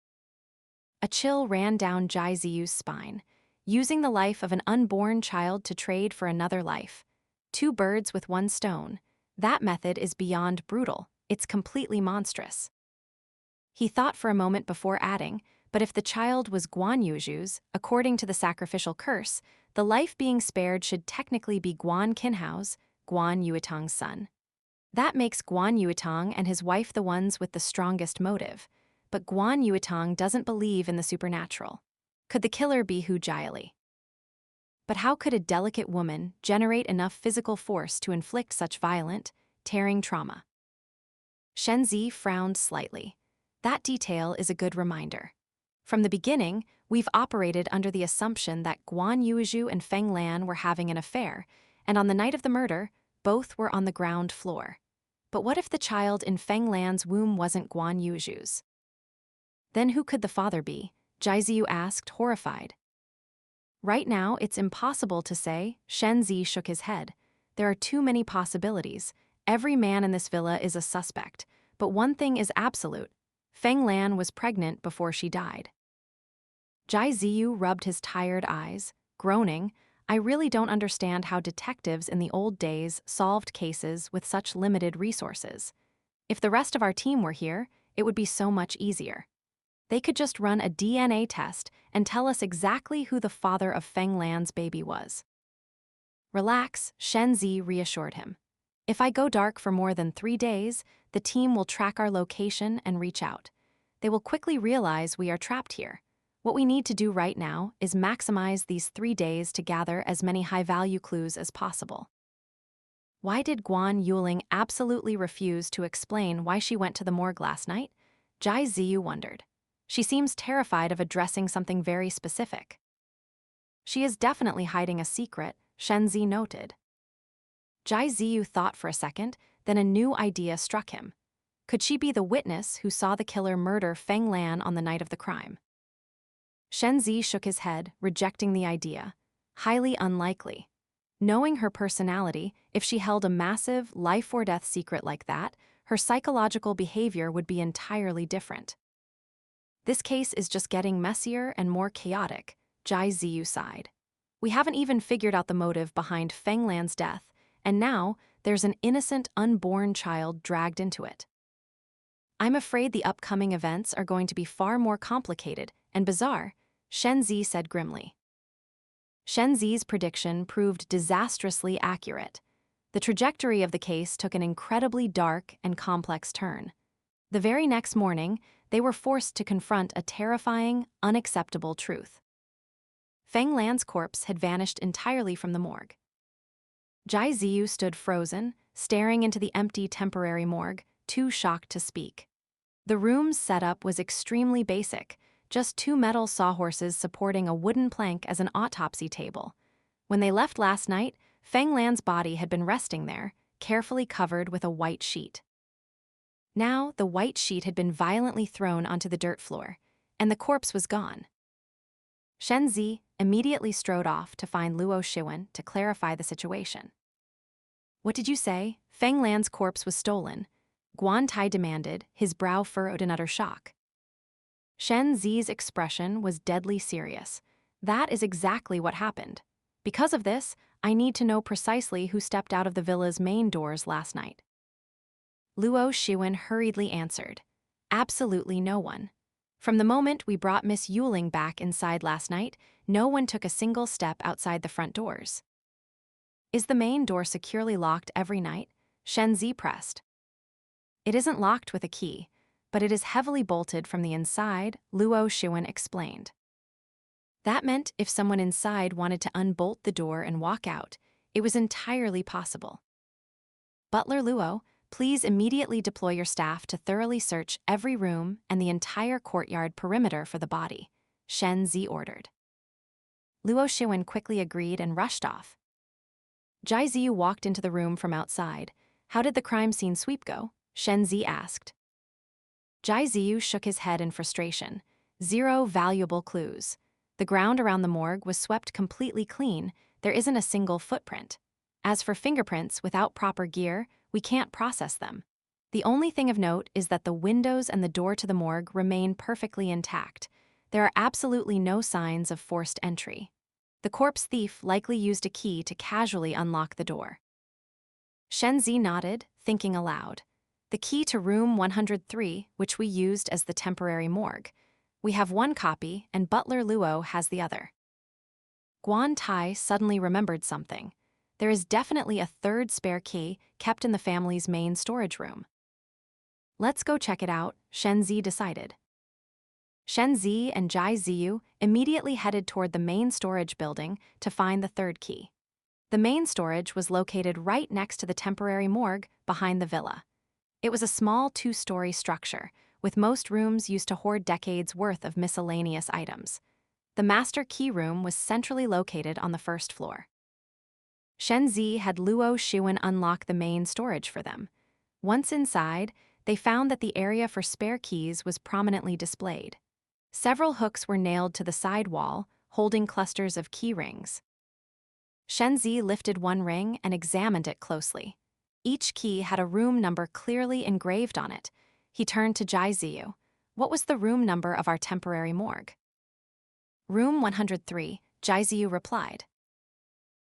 A chill ran down Jiziyu's spine, using the life of an unborn child to trade for another life. Two birds with one stone. That method is beyond brutal, it's completely monstrous. He thought for a moment before adding, but if the child was Guan Yuju's, according to the sacrificial curse, the life being spared should technically be Guan Qinhao's, Guan Yuetang's son. That makes Guan Yuetang and his wife the ones with the strongest motive, but Guan Yuetang doesn't believe in the supernatural. Could the killer be Hu Jiali? But how could a delicate woman generate enough physical force to inflict such violent, tearing trauma? Shenzi frowned slightly. That detail is a good reminder. From the beginning, we've operated under the assumption that Guan Yuju and Feng Lan were having an affair, and on the night of the murder, both were on the ground floor. But what if the child in Feng Lan's womb wasn't Guan Yuju's? Then who could the father be? Jiziyu asked, horrified. Right now, it's impossible to say, Shenzi shook his head. There are too many possibilities. Every man in this villa is a suspect. But one thing is absolute. Feng Lan was pregnant before she died. Jiziyu rubbed his tired eyes, groaning, I really don't understand how detectives in the old days solved cases with such limited resources. If the rest of our team were here, it would be so much easier. They could just run a DNA test and tell us exactly who the father of Feng Lan's baby was. Relax, Shenzi reassured him. If I go dark for more than 3 days, the team will track our location and reach out. They will quickly realize we are trapped here. What we need to do right now is maximize these 3 days to gather as many high-value clues as possible. Why did Guan Yuling absolutely refuse to explain why she went to the morgue last night? Jiziyu wondered. She seems terrified of addressing something very specific. She is definitely hiding a secret, Shenzi noted. Jiziyu thought for a second, then a new idea struck him. Could she be the witness who saw the killer murder Feng Lan on the night of the crime? Shenzi shook his head, rejecting the idea. Highly unlikely. Knowing her personality, if she held a massive, life-or-death secret like that, her psychological behavior would be entirely different. This case is just getting messier and more chaotic, Jiziyu sighed. We haven't even figured out the motive behind Feng Lan's death, and now there's an innocent, unborn child dragged into it. I'm afraid the upcoming events are going to be far more complicated and bizarre, Shenzi said grimly. Shenzi's prediction proved disastrously accurate. The trajectory of the case took an incredibly dark and complex turn. The very next morning, they were forced to confront a terrifying, unacceptable truth. Feng Lan's corpse had vanished entirely from the morgue. Jiziyu stood frozen, staring into the empty temporary morgue, too shocked to speak. The room's setup was extremely basic, just 2 metal sawhorses supporting a wooden plank as an autopsy table. When they left last night, Feng Lan's body had been resting there, carefully covered with a white sheet. Now, the white sheet had been violently thrown onto the dirt floor, and the corpse was gone. Shenzi immediately strode off to find Luo Shiwen to clarify the situation. What did you say? Feng Lan's corpse was stolen, Guan Tai demanded, his brow furrowed in utter shock. Shenzi's expression was deadly serious. That is exactly what happened. Because of this, I need to know precisely who stepped out of the villa's main doors last night. Luo Shiwen hurriedly answered. Absolutely no one. From the moment we brought Miss Yuling back inside last night, no one took a single step outside the front doors. Is the main door securely locked every night? Shenzi pressed. It isn't locked with a key, but it is heavily bolted from the inside, Luo Shiwen explained. That meant if someone inside wanted to unbolt the door and walk out, it was entirely possible. Butler Luo, Please immediately deploy your staff to thoroughly search every room and the entire courtyard perimeter for the body, Shen Zi ordered. Luo Shiwen quickly agreed and rushed off. Jai Ziyu walked into the room from outside. How did the crime scene sweep go? Shen Zi asked. Jai Ziyu shook his head in frustration. 0 valuable clues. The ground around the morgue was swept completely clean. There isn't a single footprint. As for fingerprints, without proper gear, we can't process them. The only thing of note is that the windows and the door to the morgue remain perfectly intact. There are absolutely no signs of forced entry. The corpse thief likely used a key to casually unlock the door. Shen Zi nodded, thinking aloud. The key to room 103, which we used as the temporary morgue. We have one copy, and Butler Luo has the other. Guan Tai suddenly remembered something. There is definitely a third spare key kept in the family's main storage room. Let's go check it out, Shen Zi decided. Shen Zi and Jai Ziyu immediately headed toward the main storage building to find the third key. The main storage was located right next to the temporary morgue behind the villa. It was a small 2-story structure, with most rooms used to hoard decades' worth of miscellaneous items. The master key room was centrally located on the first floor. Shen Zi had Luo Shiwen unlock the main storage for them. Once inside, they found that the area for spare keys was prominently displayed. Several hooks were nailed to the side wall, holding clusters of key rings. Shen Zi lifted one ring and examined it closely. Each key had a room number clearly engraved on it. He turned to Jai Ziyu. What was the room number of our temporary morgue? Room 103, Jai Ziyu replied.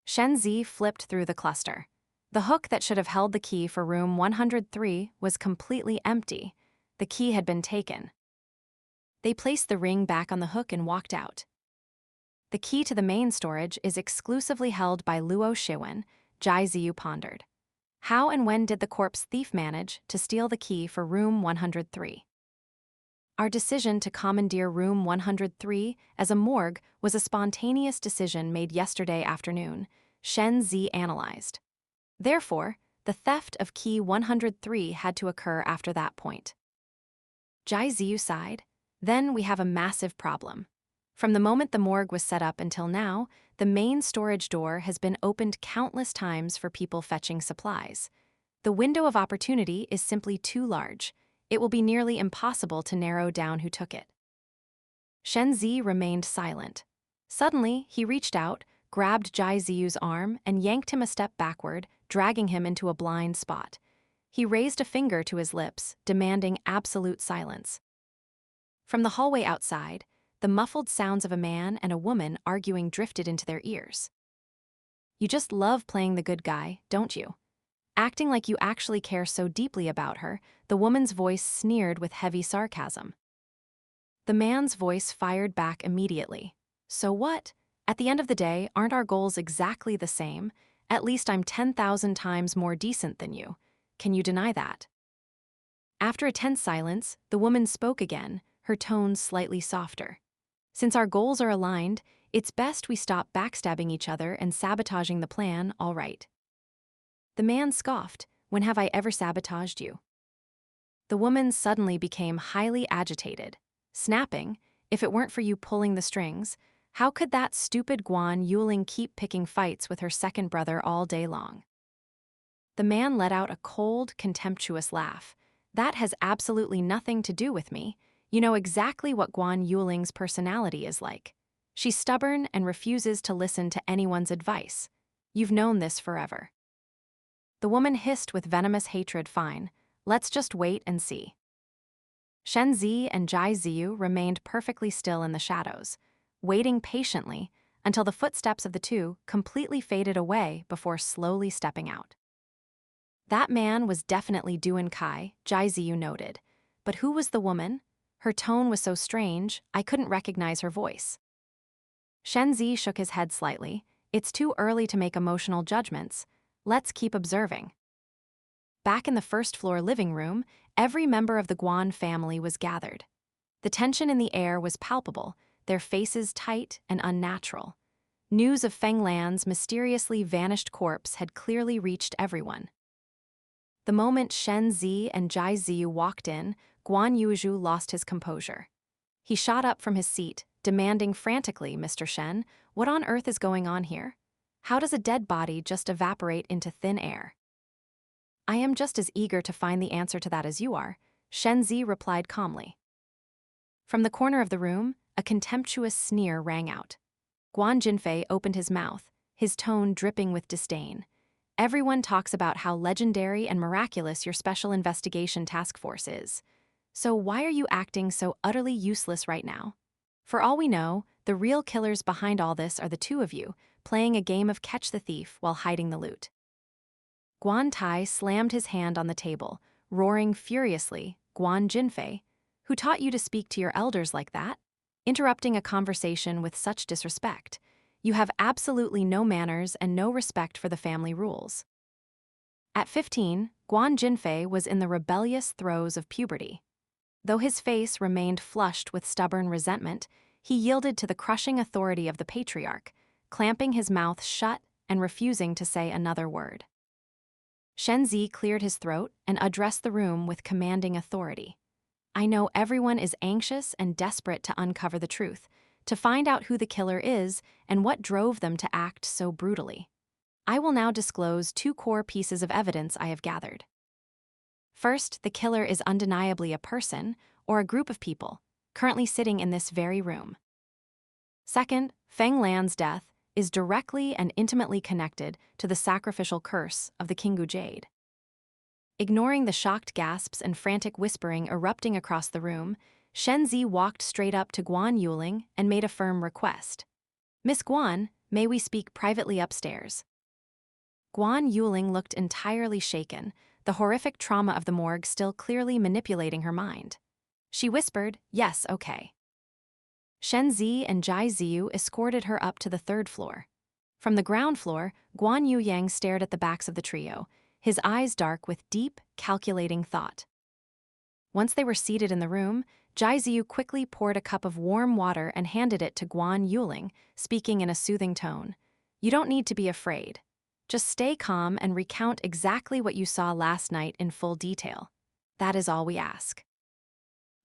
Shen Zi flipped through the cluster. The hook that should have held the key for room 103 was completely empty. The key had been taken. They placed the ring back on the hook and walked out. The key to the main storage is exclusively held by Luo Shiwen, Jai Ziyu pondered. How and when did the corpse thief manage to steal the key for room 103? Our decision to commandeer room 103 as a morgue was a spontaneous decision made yesterday afternoon, Shen Zi analyzed. Therefore, the theft of key 103 had to occur after that point. Jai Ziyu sighed. Then we have a massive problem. From the moment the morgue was set up until now, the main storage door has been opened countless times for people fetching supplies. The window of opportunity is simply too large. It will be nearly impossible to narrow down who took it. Shen Zi remained silent. Suddenly, he reached out, grabbed Jai Ziyu's arm, and yanked him a step backward, dragging him into a blind spot. He raised a finger to his lips, demanding absolute silence. From the hallway outside, the muffled sounds of a man and a woman arguing drifted into their ears. You just love playing the good guy, don't you? Acting like you actually care so deeply about her, the woman's voice sneered with heavy sarcasm. The man's voice fired back immediately. So what? At the end of the day, aren't our goals exactly the same? At least I'm 10,000 times more decent than you. Can you deny that? After a tense silence, the woman spoke again, her tone slightly softer. Since our goals are aligned, it's best we stop backstabbing each other and sabotaging the plan, all right. The man scoffed. When have I ever sabotaged you? The woman suddenly became highly agitated, snapping, if it weren't for you pulling the strings, how could that stupid Guan Yuling keep picking fights with her second brother all day long? The man let out a cold, contemptuous laugh. That has absolutely nothing to do with me. You know exactly what Guan Yuling's personality is like. She's stubborn and refuses to listen to anyone's advice. You've known this forever. The woman hissed with venomous hatred. Fine, let's just wait and see. Shen Zi and Jai Ziyu remained perfectly still in the shadows, waiting patiently until the footsteps of the two completely faded away before slowly stepping out. That man was definitely Duan Kai, Jai Ziyu noted. But who was the woman? Her tone was so strange, I couldn't recognize her voice. Shen Zi shook his head slightly. It's too early to make emotional judgments. Let's keep observing. Back in the first-floor living room, every member of the Guan family was gathered. The tension in the air was palpable, their faces tight and unnatural. News of Feng Lan's mysteriously vanished corpse had clearly reached everyone. The moment Shen Zi and Jai Ziyu walked in, Guan Yuzhu lost his composure. He shot up from his seat, demanding frantically, "Mr. Shen, what on earth is going on here? How does a dead body just evaporate into thin air?" "I am just as eager to find the answer to that as you are," Shen Zi replied calmly. From the corner of the room, a contemptuous sneer rang out. Guan Jinfei opened his mouth, his tone dripping with disdain. "Everyone talks about how legendary and miraculous your special investigation task force is. So why are you acting so utterly useless right now? For all we know, the real killers behind all this are the two of you, playing a game of catch the thief while hiding the loot." Guan Tai slammed his hand on the table, roaring furiously, "Guan Jinfei, who taught you to speak to your elders like that? Interrupting a conversation with such disrespect. You have absolutely no manners and no respect for the family rules." At 15, Guan Jinfei was in the rebellious throes of puberty. Though his face remained flushed with stubborn resentment, he yielded to the crushing authority of the patriarch, clamping his mouth shut and refusing to say another word. Shen Zi cleared his throat and addressed the room with commanding authority. "I know everyone is anxious and desperate to uncover the truth, to find out who the killer is and what drove them to act so brutally. I will now disclose two core pieces of evidence I have gathered. First, the killer is undeniably a person, or a group of people, currently sitting in this very room. Second, Feng Lan's death is directly and intimately connected to the sacrificial curse of the Kingu Jade." Ignoring the shocked gasps and frantic whispering erupting across the room, Shen Zi walked straight up to Guan Yuling and made a firm request. "Miss Guan, may we speak privately upstairs?" Guan Yuling looked entirely shaken, the horrific trauma of the morgue still clearly manipulating her mind. She whispered, "Yes, okay." Shen Zi and Jai Ziyu escorted her up to the third floor. From the ground floor, Guan Yuyang stared at the backs of the trio, his eyes dark with deep, calculating thought. Once they were seated in the room, Jai Ziyu quickly poured a cup of warm water and handed it to Guan Yuling, speaking in a soothing tone. "You don't need to be afraid. Just stay calm and recount exactly what you saw last night in full detail. That is all we ask."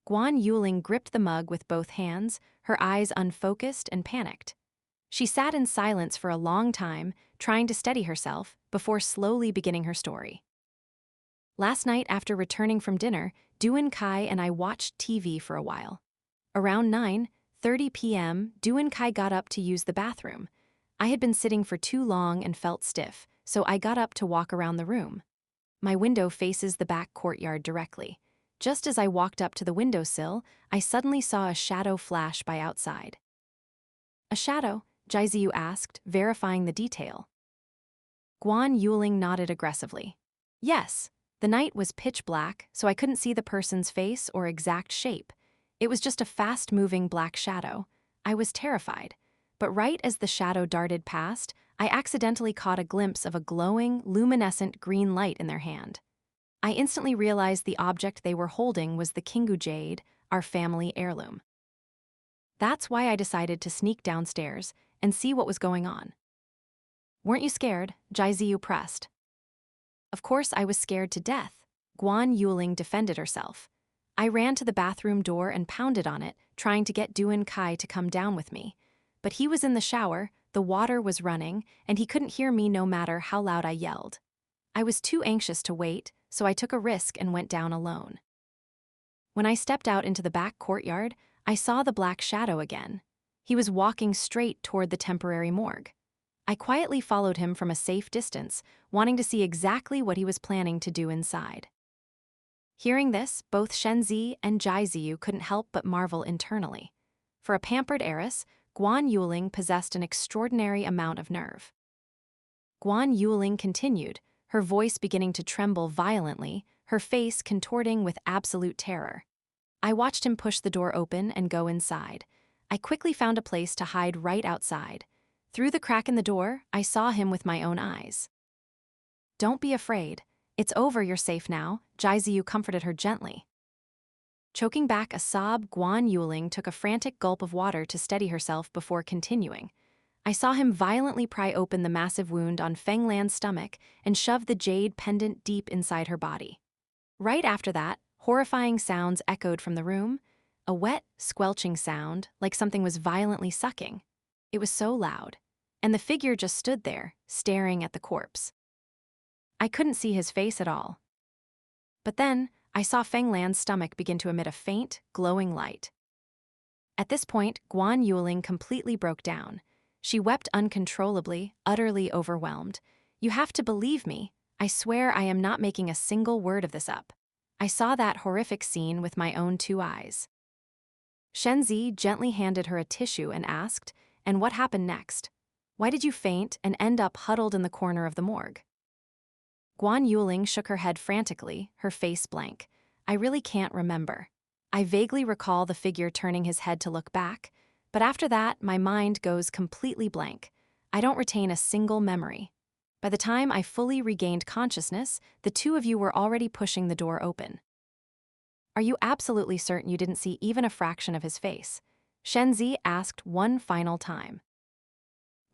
Guan Yuling gripped the mug with both hands, her eyes unfocused and panicked. She sat in silence for a long time, trying to steady herself, before slowly beginning her story. "Last night after returning from dinner, Duan Kai and I watched TV for a while. Around 9:30 p.m., Duan Kai got up to use the bathroom. I had been sitting for too long and felt stiff, so I got up to walk around the room. My window faces the back courtyard directly. Just as I walked up to the windowsill, I suddenly saw a shadow flash by outside." "A shadow?" Jai Ziyu asked, verifying the detail. Guan Yuling nodded aggressively. "Yes, the night was pitch black, so I couldn't see the person's face or exact shape. It was just a fast-moving black shadow. I was terrified. But right as the shadow darted past, I accidentally caught a glimpse of a glowing, luminescent green light in their hand. I instantly realized the object they were holding was the Kingu Jade, our family heirloom. That's why I decided to sneak downstairs and see what was going on." "Weren't you scared?" Jai Ziyu pressed. "Of course I was scared to death," Guan Yuling defended herself. "I ran to the bathroom door and pounded on it, trying to get Duan Kai to come down with me. But he was in the shower, the water was running, and he couldn't hear me no matter how loud I yelled. I was too anxious to wait, so I took a risk and went down alone. When I stepped out into the back courtyard, I saw the black shadow again. He was walking straight toward the temporary morgue. I quietly followed him from a safe distance, wanting to see exactly what he was planning to do inside." Hearing this, both Shen Zi and Jai Ziyu couldn't help but marvel internally. For a pampered heiress, Guan Yuling possessed an extraordinary amount of nerve. Guan Yuling continued, her voice beginning to tremble violently, her face contorting with absolute terror. "I watched him push the door open and go inside. I quickly found a place to hide right outside. Through the crack in the door, I saw him with my own eyes." "Don't be afraid. It's over, you're safe now," Jai Ziyu comforted her gently. Choking back a sob, Guan Yuling took a frantic gulp of water to steady herself before continuing. I saw him violently pry open the massive wound on Feng Lan's stomach and shove the jade pendant deep inside her body. Right after that, horrifying sounds echoed from the room, a wet, squelching sound like something was violently sucking. It was so loud, and the figure just stood there, staring at the corpse. I couldn't see his face at all. But then, I saw Feng Lan's stomach begin to emit a faint, glowing light. At this point, Guan Yuling completely broke down. She wept uncontrollably, utterly overwhelmed. "You have to believe me. I swear I am not making a single word of this up. I saw that horrific scene with my own 2 eyes." Shenzi gently handed her a tissue and asked, "And what happened next? Why did you faint and end up huddled in the corner of the morgue?" Guan Yuling shook her head frantically, her face blank. "I really can't remember. I vaguely recall the figure turning his head to look back, but after that, my mind goes completely blank. I don't retain a single memory. By the time I fully regained consciousness, the 2 of you were already pushing the door open." "Are you absolutely certain you didn't see even a fraction of his face?" Shenzi asked one final time.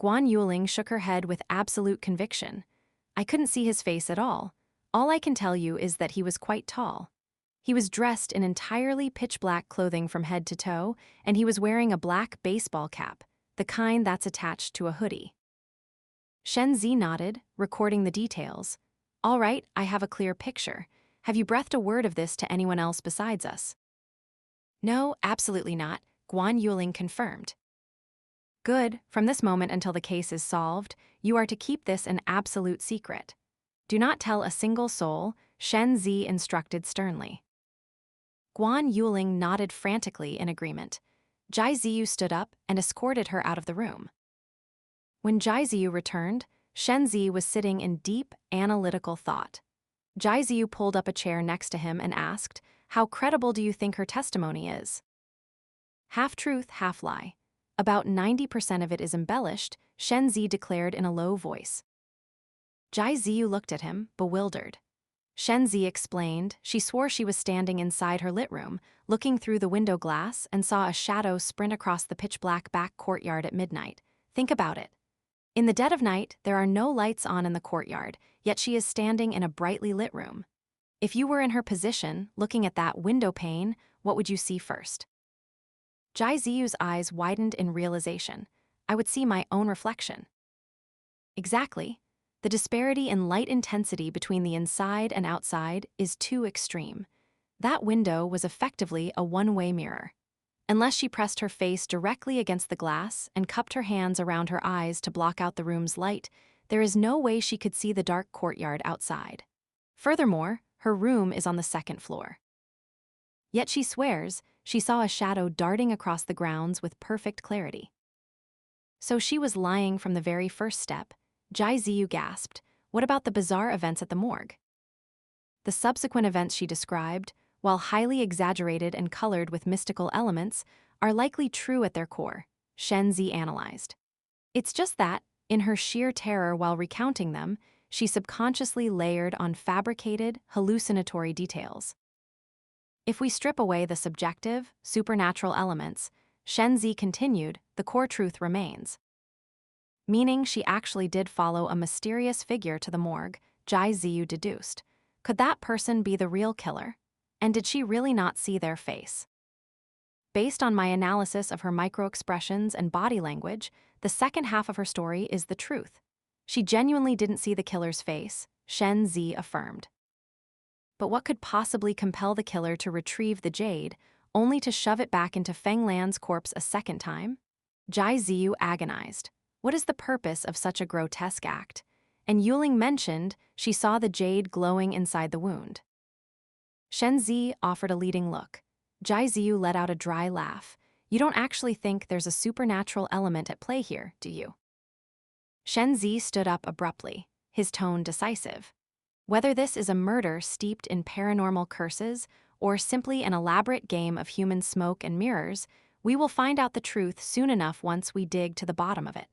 Guan Yuling shook her head with absolute conviction. "I couldn't see his face at all. All I can tell you is that he was quite tall. He was dressed in entirely pitch-black clothing from head to toe, and he was wearing a black baseball cap, the kind that's attached to a hoodie." Shenzi nodded, recording the details. "All right, I have a clear picture. Have you breathed a word of this to anyone else besides us?" "No, absolutely not," Guan Yuling confirmed. "Good. From this moment until the case is solved, you are to keep this an absolute secret. Do not tell a single soul," Shenzi instructed sternly. Guan Yuling nodded frantically in agreement. Jai Ziyu stood up and escorted her out of the room. When Jai Ziyu returned, Shenzi was sitting in deep, analytical thought. Jai Ziyu pulled up a chair next to him and asked, "How credible do you think her testimony is?" "Half truth, half lie. About 90% of it is embellished," Shenzi declared in a low voice. Jai Ziyu looked at him, bewildered. Shenzi explained she swore she was standing inside her lit room, looking through the window glass and saw a shadow sprint across the pitch-black back courtyard at midnight. Think about it. In the dead of night, there are no lights on in the courtyard, yet she is standing in a brightly lit room. If you were in her position, looking at that window pane, what would you see first? Jai Ziyu's eyes widened in realization. "I would see my own reflection." Exactly. The disparity in light intensity between the inside and outside is too extreme. That window was effectively a one-way mirror. Unless she pressed her face directly against the glass and cupped her hands around her eyes to block out the room's light, there is no way she could see the dark courtyard outside. Furthermore, her room is on the 2nd floor. Yet she swears she saw a shadow darting across the grounds with perfect clarity. So she was lying from the very first step. Jai Ziyu gasped. What about the bizarre events at the morgue? The subsequent events she described, while highly exaggerated and colored with mystical elements, are likely true at their core, Shenzi analyzed. It's just that, in her sheer terror while recounting them, she subconsciously layered on fabricated, hallucinatory details. If we strip away the subjective, supernatural elements, Shenzi continued, the core truth remains. Meaning she actually did follow a mysterious figure to the morgue, Jai Ziyu deduced. Could that person be the real killer? And did she really not see their face? Based on my analysis of her micro-expressions and body language, the second half of her story is the truth. She genuinely didn't see the killer's face, Shenzi affirmed. But what could possibly compel the killer to retrieve the jade, only to shove it back into Feng Lan's corpse a second time? Jai Ziyu agonized. What is the purpose of such a grotesque act? And Yuling mentioned she saw the jade glowing inside the wound. Shenzi offered a leading look. Jai Ziyu let out a dry laugh. You don't actually think there's a supernatural element at play here, do you? Shenzi stood up abruptly, his tone decisive. Whether this is a murder steeped in paranormal curses or simply an elaborate game of human smoke and mirrors, we will find out the truth soon enough once we dig to the bottom of it.